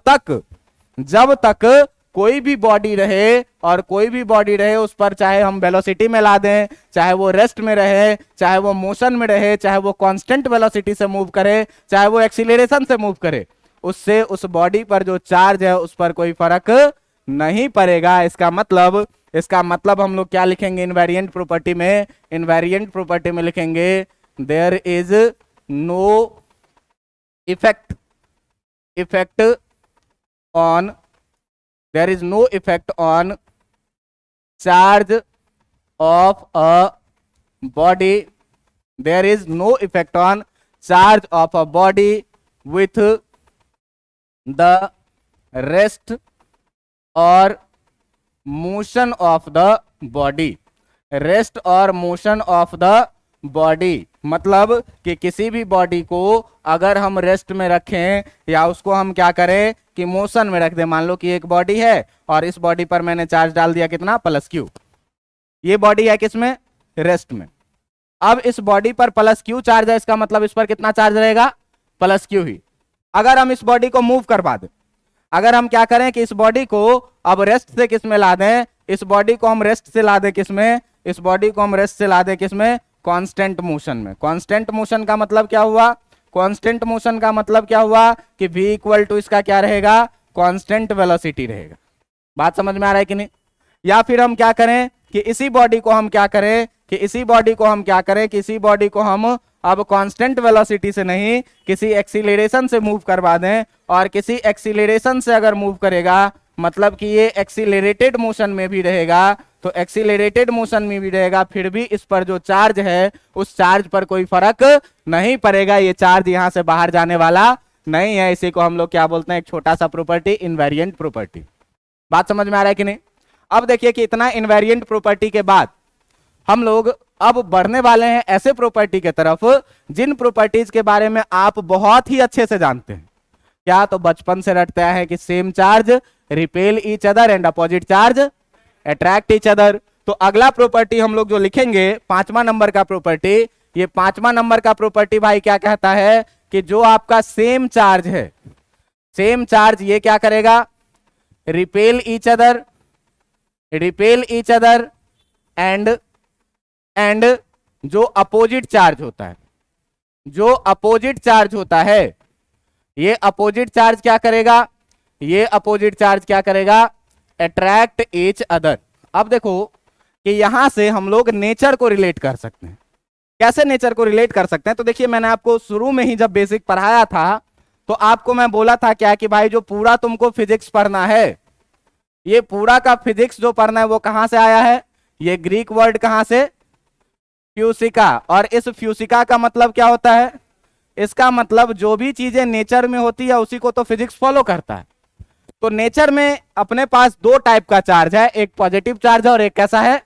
[SPEAKER 1] तक कोई भी बॉडी रहे, और कोई भी बॉडी रहे उस पर चाहे हम वेलोसिटी में ला दें, चाहे वो रेस्ट में रहे, चाहे वो मोशन में रहे, चाहे वो कांस्टेंट वेलोसिटी से मूव करे, चाहे वो एक्सीलरेशन से मूव करे, उससे उस बॉडी पर जो चार्ज है उस पर कोई फर्क नहीं पड़ेगा। इसका मतलब हम लोग क्या लिखेंगे इनवेरिएंट प्रॉपर्टी में, इनवेरिएंट प्रॉपर्टी में लिखेंगे there is no effect on there is no effect on charge of a body, there is no effect on charge of a body with the rest or motion of the body, rest और motion of the body, मतलब कि किसी भी body को अगर हम rest में रखें या उसको हम क्या करें कि मोशन में रख दें। मान लो कि एक बॉडी है और इस बॉडी पर मैंने चार्ज डाल दिया कितना, +q। ये बॉडी है किसमें, रेस्ट में। अब इस बॉडी पर +q चार्ज है, इसका मतलब इस पर कितना चार्ज रहेगा, +q ही। अगर हम इस बॉडी को मूव करवा दें, अगर हम क्या करें कि इस बॉडी को अब रेस्ट से किस में ला दें, इस बॉडी को हम रेस्ट से ला दें किसमें, इस बॉडी को हम रेस्ट से ला दें किसमें, कांस्टेंट मोशन में। कांस्टेंट मोशन का मतलब क्या हुआ, कांस्टेंट मोशन का मतलब क्या हुआ कि v इक्वल टू इसका क्या रहेगा, कांस्टेंट वेलोसिटी रहेगा। बात समझ में आ रहा है कि नहीं। या फिर हम क्या करें कि इसी बॉडी को हम क्या करें कि इसी बॉडी को हम क्या करें कि इसी बॉडी को हम अब कांस्टेंट वेलोसिटी से नहीं किसी एक्सीलरेशन से मूव करवा दें, और किसी एक्सीलरेशन से अगर मूव करेगा मतलब कि ये एक्सीलरेटेड मोशन में भी रहेगा, तो एक्सीलरेटेड मोशन में भी रहेगा, फिर भी इस पर जो चार्ज है उस चार्ज पर कोई फर्क नहीं पड़ेगा, ये चार्ज यहां से बाहर जाने वाला नहीं है। इसी को हम लोग क्या बोलते हैं, एक छोटा सा प्रॉपर्टी, इनवेरिएंट प्रॉपर्टी। बात समझ में आ रहा है कि नहीं। अब देखिए कि इतना इनवेरिएंट प्रॉपर्टी के बाद हम लोग अब बढ़ने वाले हैं ऐसे प्रॉपर्टी के तरफ जिन प्रॉपर्टीज के बारे में आप बहुत ही अच्छे से जानते हैं। क्या, तो बचपन से रटते हैं कि same charge repel each other and opposite charge attract each other. तो अगला प्रॉपर्टी हम लोग जो लिखेंगे 5वां नंबर का प्रॉपर्टी, ये 5वां नंबर का प्रॉपर्टी भाई क्या कहता है कि जो आपका सेम चार्ज है, सेम चार्ज ये क्या करेगा, repel each other, repel each other and जो अपोजिट चार्ज होता है, जो अपोजिट चार्ज होता है, ये अपोजिट चार्ज क्या करेगा, ये अपोजिट चार्ज क्या करेगा, अट्रैक्ट ईच अदर। अब देखो कि यहां से हम लोग नेचर को रिलेट कर सकते हैं। कैसे नेचर को रिलेट कर सकते हैं, तो देखिए मैंने आपको शुरू में ही जब बेसिक पढ़ाया था तो आपको मैं बोला था क्या कि भाई जो पूरा तुमको फिजिक्स पढ़ना है, ये पूरा का फिजिक्स जो पढ़ना है वो कहां से आया है, ये ग्रीक वर्ड कहां से, फ्यूसिका। और इस फ्यूसिका का मतलब क्या होता है, इसका मतलब जो भी चीजें नेचर में होती है उसी को तो फिजिक्स फॉलो करता है। तो नेचर में अपने पास दो टाइप का चार्ज है, एक पॉजिटिव चार्ज है और एक कैसा है,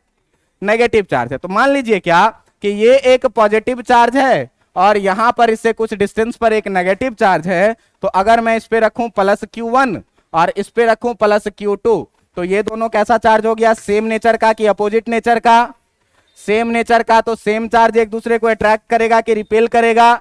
[SPEAKER 1] नेगेटिव चार्ज है। तो मान लीजिए क्या कि ये एक पॉजिटिव चार्ज है और यहां पर इससे कुछ डिस्टेंस पर एक नेगेटिव चार्ज है। तो अगर मैं इस पे रखूं +q1 और इस पे रखूं +q2, तो ये दोनों कैसा चार्ज हो गया, सेम नेचर का कि अपोजिट नेचर का, सेम नेचर का। तो सेम चार्ज एक दूसरे को अट्रैक्ट करेगा कि रिपेल करेगा,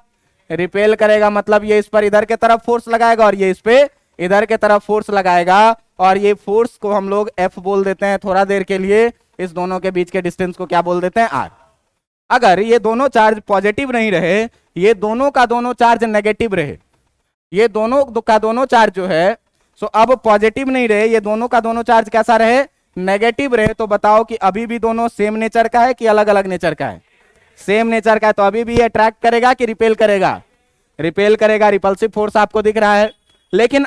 [SPEAKER 1] रिपेल करेगा, मतलब ये इस पर इधर के तरफ फोर्स लगाएगा और ये इस पे इधर के तरफ फोर्स लगाएगा, और ये फोर्स को हम लोग F बोल देते हैं थोड़ा देर के लिए। इस दोनों के बीच के डिस्टेंस को क्या बोल देते हैं, R। अगर ये दोनों चार्ज पॉजिटिव नहीं रहे, ये दोनों का दोनों चार्ज नेगेटिव रहे, ये दोनों का दोनों चार्ज जो है सो अब पॉजिटिव नहीं रहे, ये दोनों का दोनों चार्ज कैसा रहे, नेगेटिव रहे, तो बताओ कि अभी भी दोनों सेम नेचर का है कि अलग अलग नेचर का है, सेम नेचर का है। तो अभी भी अट्रैक्ट करेगा कि रिपेल करेगा, रिपेल करेगा, रिपल्सिव फोर्स आपको दिख रहा है। लेकिन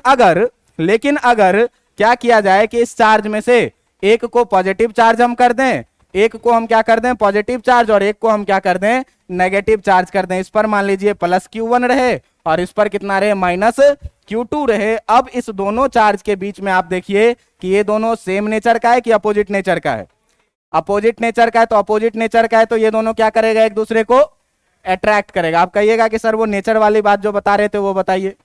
[SPEAKER 1] अगर क्या किया जाए कि इस चार्ज में से एक को पॉजिटिव चार्ज हम कर दें, एक को हम क्या कर दें, पॉजिटिव चार्ज, और एक को हम क्या कर दें, नेगेटिव चार्ज कर दें। इस पर मान लीजिए +q1 रहे और इस पर कितना रहे, -q2 रहे। अब इस दोनों चार्ज के बीच में आप देखिए कि ये दोनों सेम नेचर का है कि अपोजिट नेचर का है, अपोजिट नेचर का है। तो अपोजिट नेचर का है तो ये दोनों क्या करेगा, एक दूसरे को अट्रैक्ट करेगा। आप कहिएगा कि सर वो नेचर वाली बात जो बता रहे थे वो बताइए।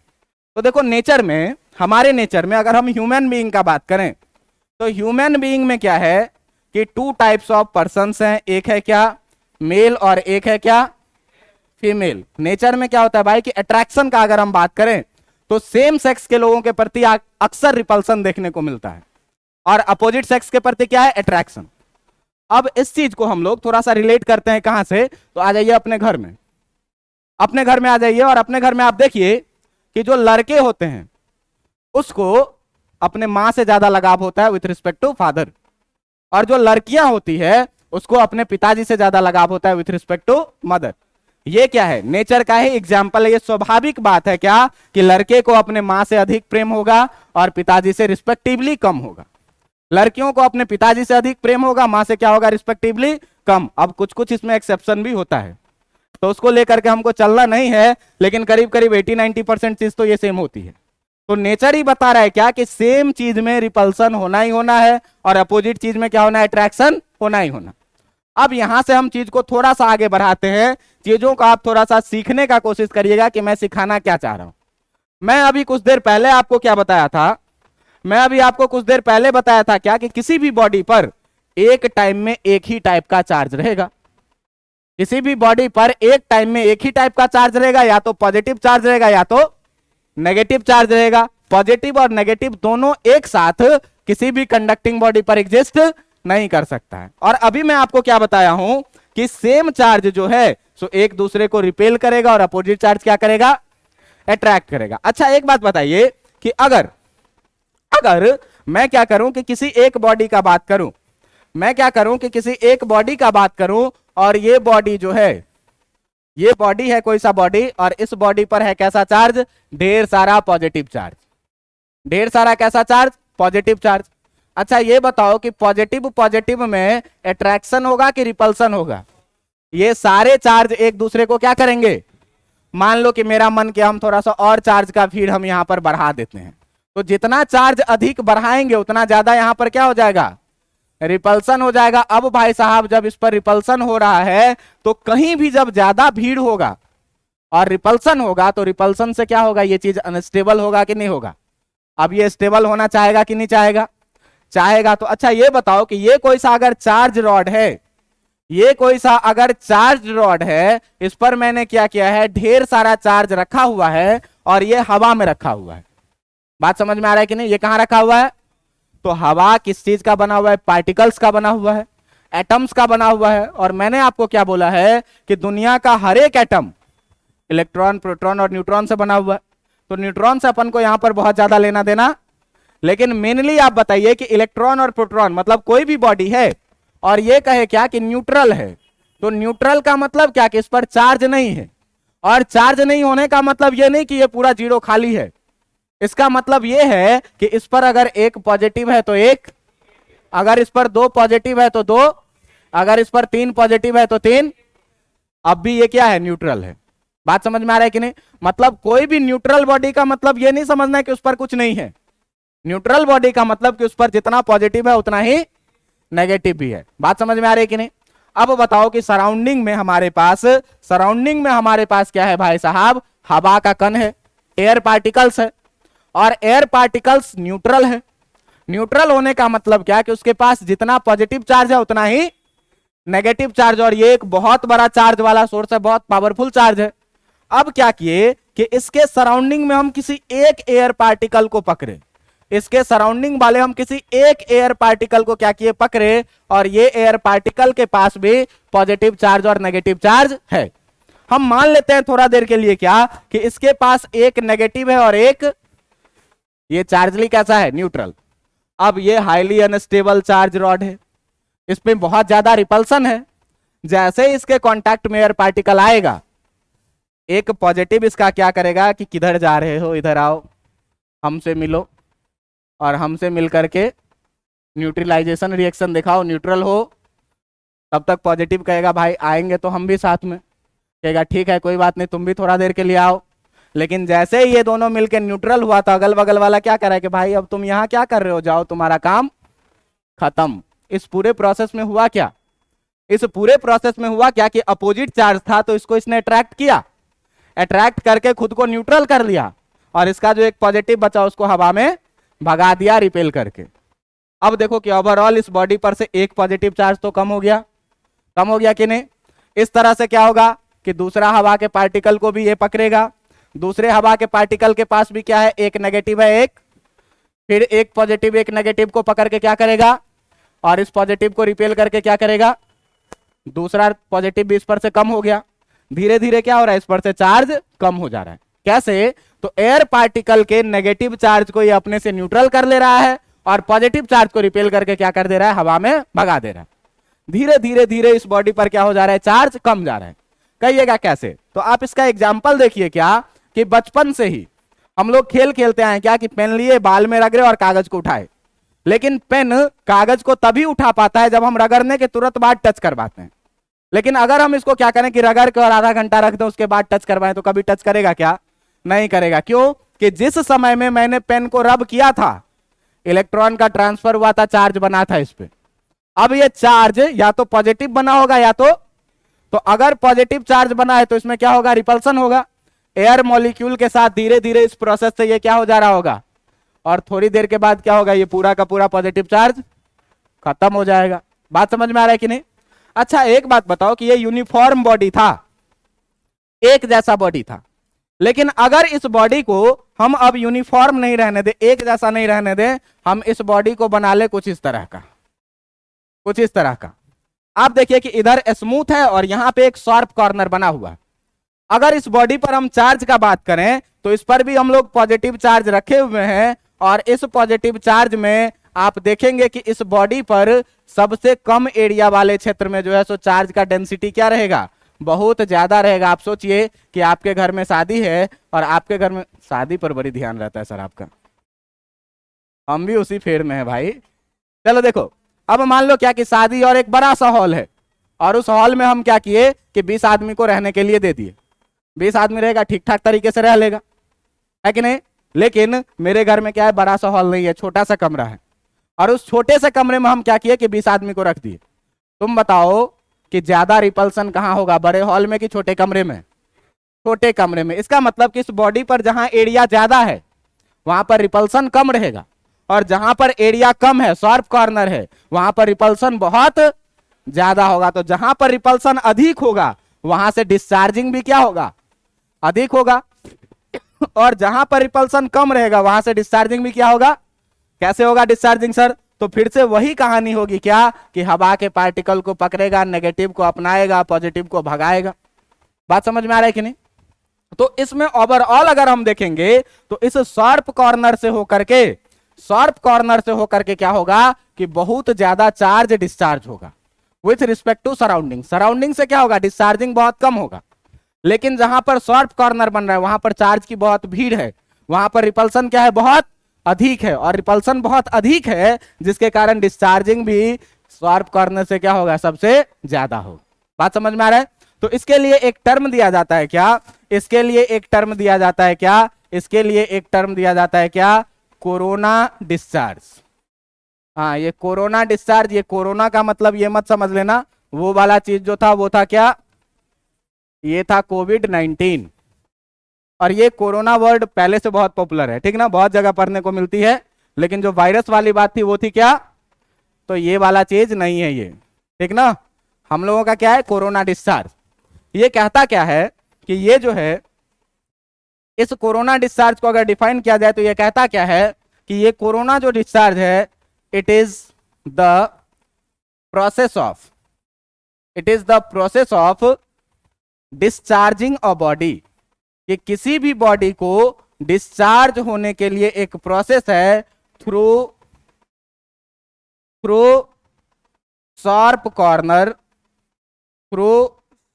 [SPEAKER 1] तो देखो नेचर में, हमारे नेचर में अगर हम ह्यूमन बीइंग का बात करें तो ह्यूमन बीइंग में क्या है कि 2 टाइप्स ऑफ पर्सन्स हैं, एक है क्या मेल और एक है क्या फीमेल। नेचर में क्या होता है भाई कि अट्रैक्शन का अगर हम बात करें तो सेम सेक्स के लोगों के प्रति अक्सर रिपल्सन देखने को मिलता है, और अपोजिट सेक्स के प्रति क्या है, अट्रैक्शन। अब इस चीज को हम लोग थोड़ा सा रिलेट करते हैं कहां से, तो आ जाइए अपने घर में, अपने घर में आ जाइए, और अपने घर में आप देखिए कि जो लड़के होते हैं उसको अपने मां से ज्यादा लगाव होता है विथ रिस्पेक्ट टू फादर, और जो लड़कियां होती है उसको अपने पिताजी से ज्यादा लगाव होता है विथ रिस्पेक्ट टू मदर। ये क्या है, नेचर का ही एग्जाम्पल है। ये स्वाभाविक बात है क्या कि लड़के को अपने मां से अधिक प्रेम होगा और पिताजी से रिस्पेक्टिवली कम होगा। लड़कियों को अपने पिताजी से अधिक प्रेम होगा, मां से क्या होगा, रिस्पेक्टिवली कम। अब कुछ कुछ इसमें एक्सेप्शन भी होता है, तो उसको लेकर के हमको चलना नहीं है, लेकिन करीब करीब 80-90% चीज तो ये सेम होती है। तो नेचर ही बता रहा है क्या कि सेम चीज में रिपल्सन होना ही होना है और अपोजिट चीज में क्या होना है, अट्रैक्शन होना ही होना। अब यहां से हम चीज को थोड़ा सा आगे बढ़ाते हैं, चीजों को आप थोड़ा सा सीखने का कोशिश करिएगा कि मैं सिखाना क्या चाह रहा हूं। मैं अभी कुछ देर पहले आपको क्या बताया था, मैं अभी आपको कुछ देर पहले बताया था क्या कि किसी भी बॉडी पर एक टाइम में एक ही टाइप का चार्ज रहेगा। किसी भी बॉडी पर एक टाइम में एक ही टाइप का चार्ज रहेगा, या तो पॉजिटिव चार्ज रहेगा या तो नेगेटिव चार्ज रहेगा। पॉजिटिव और नेगेटिव दोनों एक साथ किसी भी कंडक्टिंग बॉडी पर एग्जिस्ट नहीं कर सकता है। और अभी मैं आपको क्या बताया हूं कि सेम चार्ज जो है सो एक दूसरे को रिपेल करेगा और अपोजिट चार्ज क्या करेगा, अट्रैक्ट करेगा। अच्छा एक बात बताइए कि अगर मैं क्या करूं कि किसी एक बॉडी का बात करूं, मैं क्या करूं कि किसी एक बॉडी का बात करूं और ये बॉडी जो है, ये बॉडी है कोई सा बॉडी, और इस बॉडी पर है कैसा चार्ज, ढेर सारा पॉजिटिव चार्ज, ढेर सारा कैसा चार्ज, पॉजिटिव चार्ज। अच्छा ये बताओ कि पॉजिटिव पॉजिटिव में अट्रैक्शन होगा कि रिपल्सन होगा? ये सारे चार्ज एक दूसरे को क्या करेंगे, मान लो कि मेरा मन कि हम थोड़ा सा और चार्ज का फीड हम यहां पर बढ़ा देते हैं, तो जितना चार्ज अधिक बढ़ाएंगे उतना ज्यादा यहां पर क्या हो जाएगा, रिपल्सन हो जाएगा। अब भाई साहब जब इस पर रिपल्सन हो रहा है तो कहीं भी जब ज्यादा भीड़ होगा और रिपल्सन होगा तो रिपल्सन से क्या होगा, ये चीज अनस्टेबल होगा कि नहीं होगा? अब ये स्टेबल होना चाहेगा कि नहीं चाहेगा, चाहेगा। तो अच्छा ये बताओ कि ये कोई सा अगर चार्ज रॉड है, ये कोई सा अगर चार्ज रॉड है, इस पर मैंने क्या किया है, ढेर सारा चार्ज रखा हुआ है और ये हवा में रखा हुआ है। बात समझ में आ रहा है कि नहीं? ये कहां रखा हुआ है, तो हवा किस चीज का बना हुआ है, पार्टिकल्स का बना हुआ है, एटम्स का बना हुआ है। और मैंने आपको क्या बोला है कि दुनिया का हर एक एटम इलेक्ट्रॉन, प्रोटॉन और न्यूट्रॉन से बना हुआ है। तो न्यूट्रॉन से अपन को यहां पर बहुत ज्यादा लेना देना, लेकिन मेनली आप बताइए कि इलेक्ट्रॉन और प्रोटॉन मतलब कोई भी बॉडी है और ये कहे क्या कि न्यूट्रल है, तो न्यूट्रल का मतलब क्या कि इस पर चार्ज नहीं है। और चार्ज नहीं होने का मतलब ये नहीं कि ये पूरा जीरो खाली है, इसका मतलब ये है कि इस पर अगर एक पॉजिटिव है तो एक, अगर इस पर दो पॉजिटिव है तो दो, अगर इस पर तीन पॉजिटिव है तो तीन, अब भी ये क्या है, न्यूट्रल है। बात समझ में आ रहा है कि नहीं? मतलब कोई भी न्यूट्रल बॉडी का मतलब ये नहीं समझना है कि उस पर कुछ नहीं है। न्यूट्रल बॉडी का मतलब कि उस पर जितना पॉजिटिव है उतना ही नेगेटिव भी है। बात समझ में आ रही है कि नहीं? अब बताओ कि सराउंडिंग में हमारे पास क्या है भाई साहब, हवा का कण है, एयर पार्टिकल्स है, और एयर पार्टिकल्स न्यूट्रल है। न्यूट्रल होने का मतलब क्या कि उसके पास जितना पॉजिटिव चार्ज है उतना ही नेगेटिव चार्ज, और ये एक बहुत बड़ा चार्ज वाला सोर्स है, बहुत पावरफुल चार्ज है। अब क्या किए कि इसके सराउंडिंग में हम किसी एक एयर पार्टिकल को पकड़े, इसके सराउंडिंग वाले हम किसी एक एयर पार्टिकल को क्या किए, पकड़े, और ये एयर पार्टिकल के पास भी पॉजिटिव चार्ज और नेगेटिव चार्ज है। हम मान लेते हैं थोड़ा देर के लिए क्या कि इसके पास एक नेगेटिव है और एक, ये चार्जली कैसा है, न्यूट्रल। अब ये हाईली अनस्टेबल चार्ज रॉड है, इसमें बहुत ज्यादा रिपल्सन है। जैसे ही इसके कांटेक्ट में एयर पार्टिकल आएगा, एक पॉजिटिव इसका क्या करेगा कि किधर जा रहे हो, इधर आओ, हमसे मिलो, और हमसे मिल करके न्यूट्रलाइजेशन रिएक्शन दिखाओ, न्यूट्रल हो। तब तक पॉजिटिव कहेगा भाई आएंगे तो हम भी साथ में, कहेगा ठीक है कोई बात नहीं तुम भी थोड़ा देर के लिए आओ। लेकिन जैसे ही ये दोनों मिलकर न्यूट्रल हुआ तो अगल बगल वाला क्या कर रहा है कि भाई अब तुम यहाँ क्या कर रहे हो, जाओ तुम्हारा काम खत्म। इस पूरे प्रोसेस में हुआ क्या, इस पूरे प्रोसेस में हुआ क्या कि अपोजिट चार्ज था तो इसको इसने अट्रैक्ट किया, अट्रैक्ट करके खुद को न्यूट्रल कर लिया, और इसका जो एक पॉजिटिव बचा उसको हवा में भगा दिया रिपेल करके। अब देखो कि ओवरऑल इस बॉडी पर से एक पॉजिटिव चार्ज तो कम हो गया, कम हो गया कि नहीं? इस तरह से क्या होगा कि दूसरा हवा के पार्टिकल को भी ये पकड़ेगा, दूसरे हवा के पार्टिकल के पास भी क्या है, एक नेगेटिव है एक, फिर एक पॉजिटिव एक नेगेटिव को पकड़ के क्या करेगा, और इस पॉजिटिव को रिपेल करके क्या करेगा, दूसरा पॉजिटिव भी इस पर से कम हो गया। धीरे धीरे क्या हो रहा है, इस पर से चार्ज कम हो जा रहा है। कैसे? तो एयर पार्टिकल के नेगेटिव चार्ज को ये अपने से न्यूट्रल कर ले रहा है और पॉजिटिव चार्ज को रिपेल करके क्या कर दे रहा है, हवा में भगा दे रहा है। धीरे धीरे धीरे इस बॉडी पर क्या हो जा रहा है, चार्ज कम जा रहा है। कहिएगा कैसे? तो आप इसका एग्जाम्पल देखिए क्या कि बचपन से ही हम लोग खेल खेलते आए क्या कि पेन लिए बाल में रगड़े और कागज को उठाए, लेकिन पेन कागज को तभी उठा पाता है जब हम रगड़ने के तुरंत बाद टच करवाते हैं। लेकिन अगर हम इसको क्या करें कि रगड़ के और आधा घंटा रख दें उसके बाद टच करवाएं तो कभी टच करेगा क्या, नहीं करेगा। क्यों? कि जिस समय में मैंने पेन को रब किया था इलेक्ट्रॉन का ट्रांसफर हुआ था, चार्ज बना था इस पे। अब ये चार्ज या तो पॉजिटिव बना होगा या तो अगर पॉजिटिव चार्ज बना है तो इसमें क्या होगा, रिपल्सन होगा। एयर मॉलिक्यूल के साथ धीरे धीरे इस प्रोसेस से ये क्या हो जा रहा होगा, और थोड़ी देर के बाद क्या होगा, ये पूरा का पूरा पॉजिटिव चार्ज खत्म हो जाएगा। बात समझ में आ रहा है कि नहीं? अच्छा एक बात बताओ कि ये यूनिफॉर्म बॉडी था, एक जैसा बॉडी था, लेकिन अगर इस बॉडी को हम अब यूनिफॉर्म नहीं रहने दे, एक जैसा नहीं रहने दे, हम इस बॉडी को बना ले कुछ इस तरह का, कुछ इस तरह का। आप देखिए कि इधर स्मूथ है और यहां पे एक शार्प कॉर्नर बना हुआ। अगर इस बॉडी पर हम चार्ज का बात करें तो इस पर भी हम लोग पॉजिटिव चार्ज रखे हुए हैं, और इस पॉजिटिव चार्ज में आप देखेंगे कि इस बॉडी पर सबसे कम एरिया वाले क्षेत्र में जो है सो चार्ज का डेंसिटी क्या रहेगा, बहुत ज्यादा रहेगा। आप सोचिए कि आपके घर में शादी है और आपके घर में, शादी पर बड़ी ध्यान रहता है सर आपका, हम भी उसी फेर में है भाई। चलो देखो, अब मान लो क्या कि शादी और एक बड़ा सा हॉल है, और उस हॉल में हम क्या किए कि 20 आदमी को रहने के लिए दे दिए। 20 आदमी रहेगा, ठीक ठाक तरीके से रह लेगा, है कि नहीं? लेकिन मेरे घर में क्या है, बड़ा सा हॉल नहीं है, छोटा सा कमरा है, और उस छोटे से कमरे में हम क्या किए कि 20 आदमी को रख दिए। तुम बताओ कि ज्यादा रिपल्सन कहां होगा, बड़े हॉल में कि छोटे कमरे में? छोटे कमरे में। इसका मतलब कि इस बॉडी पर जहां एरिया ज्यादा है वहां पर रिपल्सन कम रहेगा, और जहां पर एरिया कम है, शार्प कॉर्नर है, वहां पर रिपल्सन बहुत ज्यादा होगा। तो जहां पर रिपल्सन अधिक होगा वहां से डिस्चार्जिंग भी क्या होगा, अधिक होगा, और जहां पर रिपल्सन कम रहेगा वहां से डिस्चार्जिंग भी क्या होगा, कैसे होगा डिस्चार्जिंग सर? तो फिर से वही कहानी होगी क्या कि हवा के पार्टिकल को पकड़ेगा, नेगेटिव को अपनाएगा, पॉजिटिव को भगाएगा। बात समझ में आ रहा है कि नहीं? तो इसमें ओवरऑल अगर हम देखेंगे तो इस शार्प कॉर्नर से होकर के, शार्प कॉर्नर से होकर के क्या होगा कि बहुत ज्यादा चार्ज डिस्चार्ज होगा with respect to surrounding. Surrounding से क्या होगा, डिस्चार्जिंग बहुत कम होगा। लेकिन जहां पर शार्प कॉर्नर बन रहा है वहां पर चार्ज की बहुत भीड़ है, वहां पर रिपल्सन क्या है, बहुत अधिक है, और रिपल्सन बहुत अधिक है जिसके कारण डिस्चार्जिंग भी शार्प कॉर्नर से क्या होगा, सबसे ज्यादा होगा। बात समझ में आ रहा है? तो इसके लिए एक टर्म दिया जाता है क्या, इसके लिए एक टर्म दिया जाता है क्या, इसके लिए एक टर्म दिया जाता है क्या, कोरोना डिस्चार्ज। हाँ, ये कोरोना डिस्चार्ज, ये कोरोना का मतलब ये मत समझ लेना वो वाला चीज जो था वो था क्या, ये था कोविड-19। और ये कोरोना वर्ड पहले से बहुत पॉपुलर है, ठीक ना, बहुत जगह पढ़ने को मिलती है, लेकिन जो वायरस वाली बात थी वो थी क्या, तो ये वाला चीज नहीं है ये, ठीक ना। हम लोगों का क्या है, कोरोना डिस्चार्ज। ये कहता क्या है कि ये जो है, इस कोरोना डिस्चार्ज को अगर डिफाइन किया जाए तो ये कहता क्या है कि ये कोरोना जो डिस्चार्ज है, it is the process of, it is the process of discharging a body, कि किसी भी बॉडी को डिस्चार्ज होने के लिए एक प्रोसेस है through sharp corner, through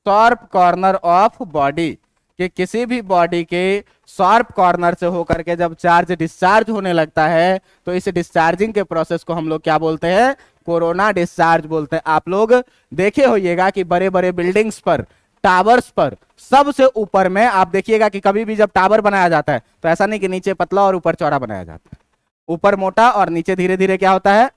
[SPEAKER 1] sharp corner of body, कि किसी भी बॉडी के शार्प कॉर्नर से होकर के जब चार्ज डिस्चार्ज होने लगता है तो इस डिस्चार्जिंग के प्रोसेस को हम लोग क्या बोलते हैं, कोरोना डिस्चार्ज बोलते हैं। आप लोग देखे होइएगा कि बड़े बड़े बिल्डिंग्स पर, टावर्स पर, सबसे ऊपर में आप देखिएगा कि कभी भी जब टावर बनाया जाता है तो ऐसा नहीं कि नीचे पतला और ऊपर चौड़ा बनाया जाता है, ऊपर मोटा और नीचे धीरे धीरे क्या होता है,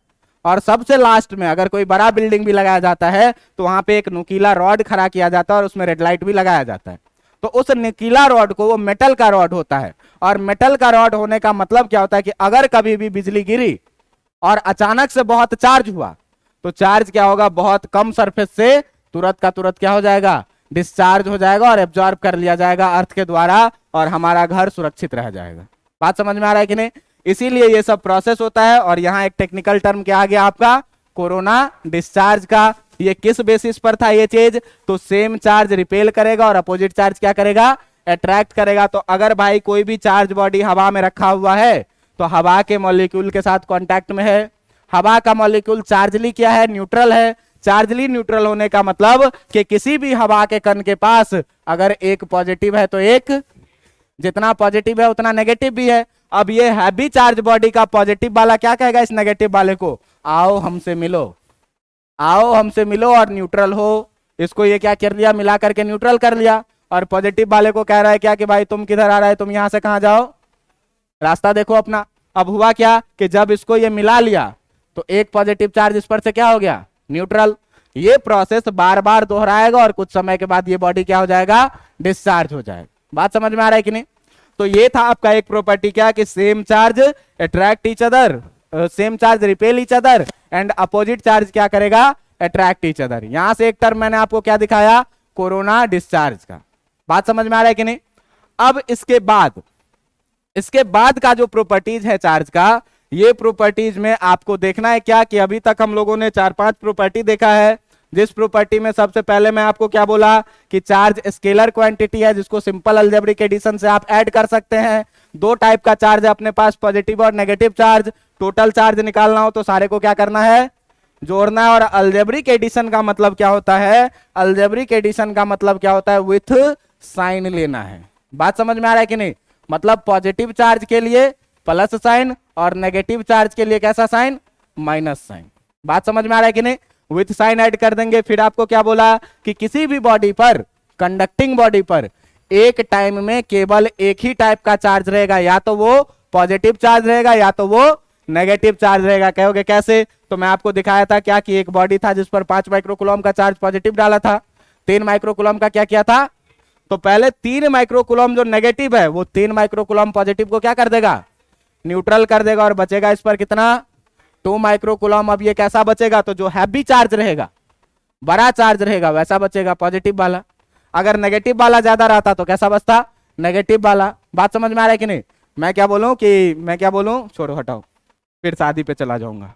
[SPEAKER 1] और सबसे लास्ट में अगर कोई बड़ा बिल्डिंग भी लगाया जाता है तो वहां पे एक नुकीला रॉड खड़ा किया जाता है और उसमें रेड लाइट भी लगाया जाता है। तो उस नुकीला रॉड को, वो मेटल का रॉड होता है, और मेटल का रॉड होने का मतलब क्या होता है कि अगर कभी भी बिजली गिरी और अचानक से बहुत चार्ज हुआ तो चार्ज क्या होगा, बहुत कम सरफेस से तुरंत का तुरंत क्या हो जाएगा, डिस्चार्ज हो जाएगा और एब्जॉर्ब कर लिया जाएगा अर्थ के द्वारा, और हमारा घर सुरक्षित रह जाएगा। बात समझ में आ रहा है कि नहीं? इसीलिए ये सब प्रोसेस होता है। और यहाँ एक टेक्निकल टर्म क्या आ गया आपका, कोरोना डिस्चार्ज का। ये किस बेसिस पर था ये चीज, तो सेम चार्ज रिपेल करेगा और अपोजिट चार्ज क्या करेगा, अट्रैक्ट करेगा। तो अगर भाई कोई भी चार्ज बॉडी हवा में रखा हुआ है तो हवा के मॉलिक्यूल के साथ कांटेक्ट में है, हवा का मॉलिक्यूल चार्जली क्या है, न्यूट्रल है। चार्जली न्यूट्रल होने का मतलब कि किसी भी हवा के कण के पास अगर एक पॉजिटिव है तो एक, जितना पॉजिटिव है उतना नेगेटिव भी है। अब ये हैवी चार्ज बॉडी का पॉजिटिव वाला क्या कहेगा इस नेगेटिव वाले को, आओ हमसे मिलो, आओ हमसे मिलो और न्यूट्रल हो। इसको ये क्या कर लिया, मिला करके न्यूट्रल कर लिया। और पॉजिटिव वाले को कह रहा है क्या कि भाई तुम किधर आ रहा है, तुम यहां से कहां जाओ, रास्ता देखो अपना। अब हुआ क्या कि जब इसको ये मिला लिया तो एक पॉजिटिव चार्ज इस पर से क्या हो गया, न्यूट्रल। ये प्रोसेस बार बार दोहराएगा और कुछ समय के बाद ये बॉडी क्या हो जाएगा, डिस्चार्ज हो जाएगा। बात समझ में आ रहा है कि नहीं? तो ये था आपका एक प्रॉपर्टी क्या कि same charge attract each other, same charge repel each other and opposite charge क्या करेगा, अट्रैक्ट ईच अदर। यहां से एक टर्म मैंने आपको क्या दिखाया, कोरोना डिस्चार्ज का। बात समझ में आ रहा है कि नहीं? अब इसके बाद का जो प्रॉपर्टीज है चार्ज का, ये प्रॉपर्टीज में आपको देखना है क्या कि अभी तक हम लोगों ने 4-5 प्रॉपर्टी देखा है। जिस प्रॉपर्टी में सबसे पहले मैं आपको क्या बोला कि चार्ज स्केलर क्वांटिटी है जिसको सिंपल अलजेब्रिक एडिशन से आप ऐड कर सकते हैं। दो टाइप का चार्ज है अपने पास, पॉजिटिव और नेगेटिव चार्ज। टोटल चार्ज निकालना हो तो सारे को क्या करना है, जोड़ना है। और अलजेब्रिक एडिशन का मतलब क्या होता है, अलजेब्रिक एडिशन का मतलब क्या होता है, विथ साइन लेना है। बात समझ में आ रहा है कि नहीं? मतलब पॉजिटिव चार्ज के लिए प्लस साइन और नेगेटिव चार्ज के लिए कैसा साइन, माइनस साइन। बात समझ में आ रहा है कि नहीं? विथ साइन ऐड कर देंगे। फिर आपको क्या बोला कि किसी भी बॉडी पर, कंडक्टिंग बॉडी पर एक टाइम में केवल एक ही टाइप का चार्ज रहेगा, या तो वो पॉजिटिव चार्ज रहेगा या तो वो नेगेटिव चार्ज रहेगा। कहोगे कैसे? तो मैं आपको दिखाया था क्या कि एक बॉडी था जिस पर 5 माइक्रोकूलम का चार्ज पॉजिटिव डाला था, 3 माइक्रोकूलम का क्या किया था, तो पहले 3 माइक्रोकूलम जो नेगेटिव है वो 3 माइक्रोकूलम पॉजिटिव को क्या कर देगा, न्यूट्रल कर देगा। और बचेगा इस पर कितना, 2 माइक्रोकूलम। अब ये कैसा बचेगा, तो जो हैवी चार्ज रहेगा, बड़ा चार्ज रहेगा वैसा बचेगा पॉजिटिव वाला। अगर नेगेटिव वाला ज्यादा रहता तो कैसा बचता, नेगेटिव वाला। बात समझ में आ रहा है कि नहीं? मैं क्या बोलूं, छोड़ो हटाओ, फिर शादी पे चला जाऊंगा।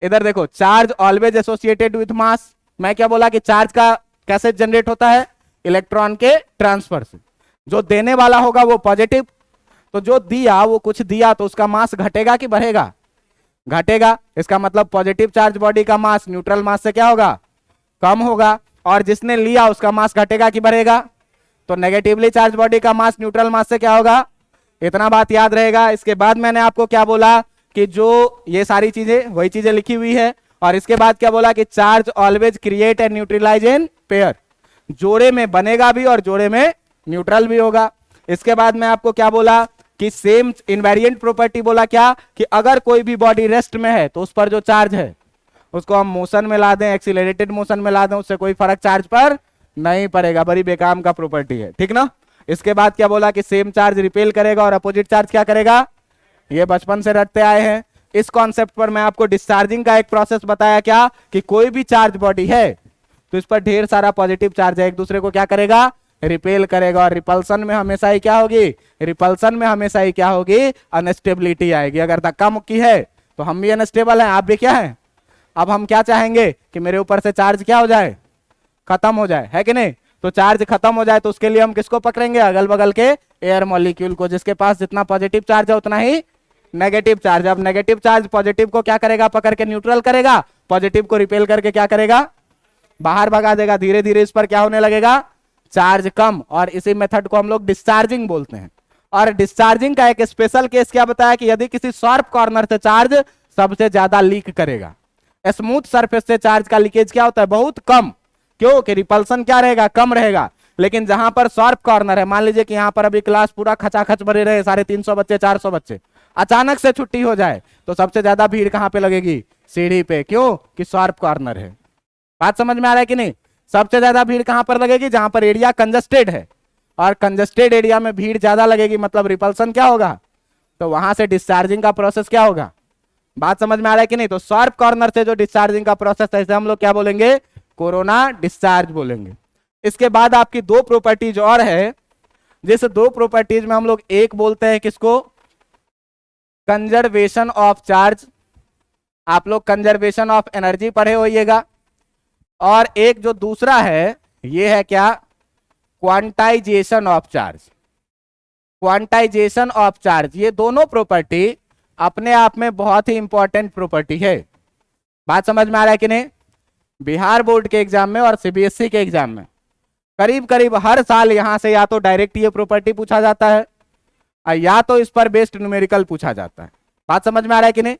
[SPEAKER 1] इधर देखो, charge always associated with mass. मैं क्या बोला कि चार्ज का कैसे जनरेट होता है, इलेक्ट्रॉन के ट्रांसफर से। जो देने वाला होगा वो पॉजिटिव, तो जो दिया वो कुछ दिया तो उसका मास घटेगा कि बढ़ेगा, घटेगा। इसका मतलब पॉजिटिव चार्ज बॉडी का मास न्यूट्रल मास से क्या होगा, कम होगा। और जिसने लिया उसका मास घटेगा कि बढ़ेगा, तो नेगेटिवली चार्ज बॉडी का मास न्यूट्रल मास से क्या होगा। इतना बात याद रहेगा। इसके बाद मैंने आपको क्या बोला कि जो ये सारी चीजें वही चीजें लिखी हुई है। और इसके बाद क्या बोला कि charge always create and neutralize in pair, जोड़े में बनेगा भी और जोड़े में न्यूट्रल भी होगा। इसके बाद मैं आपको क्या बोला कि सेम इनवेरिएंट प्रॉपर्टी बोला क्या कि अगर कोई भी बॉडी रेस्ट में है तो उस पर जो चार्ज है उसको हम मोशन में ला दें, एक्सीलरेटेड मोशन में ला दें, उससे कोई फर्क चार्ज पर नहीं पड़ेगा। बड़ी बेकाम का प्रॉपर्टी है, ठीक ना। इसके बाद क्या बोला कि सेम चार्ज रिपेल करेगा और अपोजिट चार्ज क्या करेगा, ये बचपन से रटते आए हैं। इस कॉन्सेप्ट पर मैं आपको डिस्चार्जिंग का एक प्रोसेस बताया क्या कि कोई भी चार्ज बॉडी है तो इस पर ढेर सारा पॉजिटिव चार्ज है, एक दूसरे को क्या करेगा, रिपेल करेगा। और रिपल्सन में हमेशा ही क्या होगी, रिपल्सन में हमेशा ही क्या होगी, अनस्टेबिलिटी आएगी। अगर धक्का मुक्की है तो हम भी अनस्टेबल हैं, आप भी क्या है। अब हम क्या चाहेंगे कि मेरे ऊपर से चार्ज क्या हो जाए, खत्म हो जाए, है कि नहीं। तो चार्ज खत्म हो जाए तो उसके लिए हम किसको पकड़ेंगे, अगल बगल के एयर मॉलिक्यूल को, जिसके पास जितना पॉजिटिव चार्ज है उतना ही नेगेटिव चार्ज। अब नेगेटिव चार्ज पॉजिटिव को क्या करेगा, पकड़ के न्यूट्रल करेगा, पॉजिटिव को रिपेल करके क्या करेगा, बाहर भगा देगा। धीरे धीरे इस पर क्या होने लगेगा, चार्ज कम। और इसी मेथड को हम लोग डिस्चार्जिंग बोलते हैं। और डिस्चार्जिंग का एक स्पेशल केस क्या बताया कि यदि किसी शार्प कॉर्नर से चार्ज सबसे ज्यादा लीक करेगा। स्मूथ सरफेस से चार्ज का लीकेज क्या होता है, बहुत कम, क्योंकि रिपल्सन क्या रहेगा, कम रहेगा। लेकिन जहां पर शार्प कॉर्नर है, मान लीजिए कि यहां पर अभी क्लास पूरा खचाखच भरे रहे, 350 बच्चे, 400 बच्चे, अचानक से छुट्टी हो जाए तो सबसे ज्यादा भीड़ कहां पे लगेगी, सीढ़ी पे, क्यों कि शार्प कॉर्नर है। बात समझ में आ रहा है कि नहीं। सबसे ज्यादा भीड़ कहां पर लगेगी, जहां पर एरिया कंजस्टेड है, और कंजस्टेड एरिया में भीड़ ज्यादा लगेगी, मतलब रिपल्सन क्या होगा, तो वहां से डिस्चार्जिंग का प्रोसेस क्या होगा। बात समझ में आ रहा है कि नहीं। तो शार्प कॉर्नर से जो डिस्चार्जिंग का प्रोसेस है इसे हम लोग क्या बोलेंगे, कोरोना डिस्चार्ज बोलेंगे। इसके बाद आपकी 2 प्रॉपर्टीज और है, जिस 2 प्रॉपर्टीज में हम लोग एक बोलते हैं किसको, कंजर्वेशन ऑफ चार्ज। आप लोग कंजर्वेशन ऑफ एनर्जी पढ़े होइएगा। और एक जो दूसरा है ये है क्या, quantization of charge. Quantization of charge, ये दोनों प्रॉपर्टी अपने आप में बहुत ही इंपॉर्टेंट प्रॉपर्टी है। बात समझ में आ रहा है कि नहीं। बिहार बोर्ड के एग्जाम में और सीबीएसई के एग्जाम में करीब करीब हर साल यहां से या तो डायरेक्ट ये प्रॉपर्टी पूछा जाता है या तो इस पर बेस्ड न्यूमेरिकल पूछा जाता है। बात समझ में आ रहा है कि नहीं।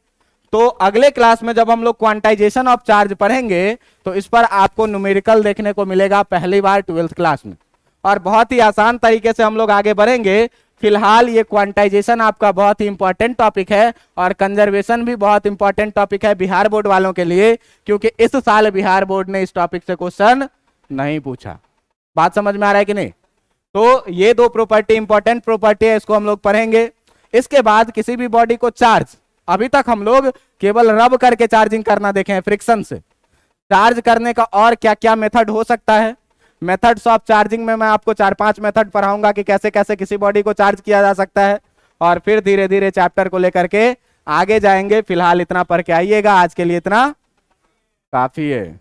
[SPEAKER 1] तो अगले क्लास में जब हम लोग क्वांटाइजेशन ऑफ चार्ज पढ़ेंगे तो इस पर आपको न्यूमेरिकल देखने को मिलेगा पहली बार 12th क्लास में। और बहुत ही आसान तरीके से हम लोग आगे बढ़ेंगे। फिलहाल ये क्वांटाइजेशन आपका बहुत ही इंपॉर्टेंट टॉपिक है और कंजर्वेशन भी बहुत इंपॉर्टेंट टॉपिक है बिहार बोर्ड वालों के लिए, क्योंकि इस साल बिहार बोर्ड ने इस टॉपिक से क्वेश्चन नहीं पूछा। बात समझ में आ रहा है कि नहीं? तो ये दो प्रॉपर्टी इंपॉर्टेंट प्रॉपर्टी है, इसको हम लोग पढ़ेंगे। इसके बाद किसी भी बॉडी को चार्ज, अभी तक हम लोग केवल रब करके चार्जिंग करना देखे हैं फ्रिक्शन से। चार्ज करने का और क्या क्या मेथड हो सकता है, मेथड्स ऑफ चार्जिंग में मैं आपको 4-5 मेथड पढ़ाऊंगा कि कैसे कैसे किसी बॉडी को चार्ज किया जा सकता है, और फिर धीरे धीरे चैप्टर को लेकर के आगे जाएंगे। फिलहाल इतना पढ़ के आइएगा, आज के लिए इतना काफी है।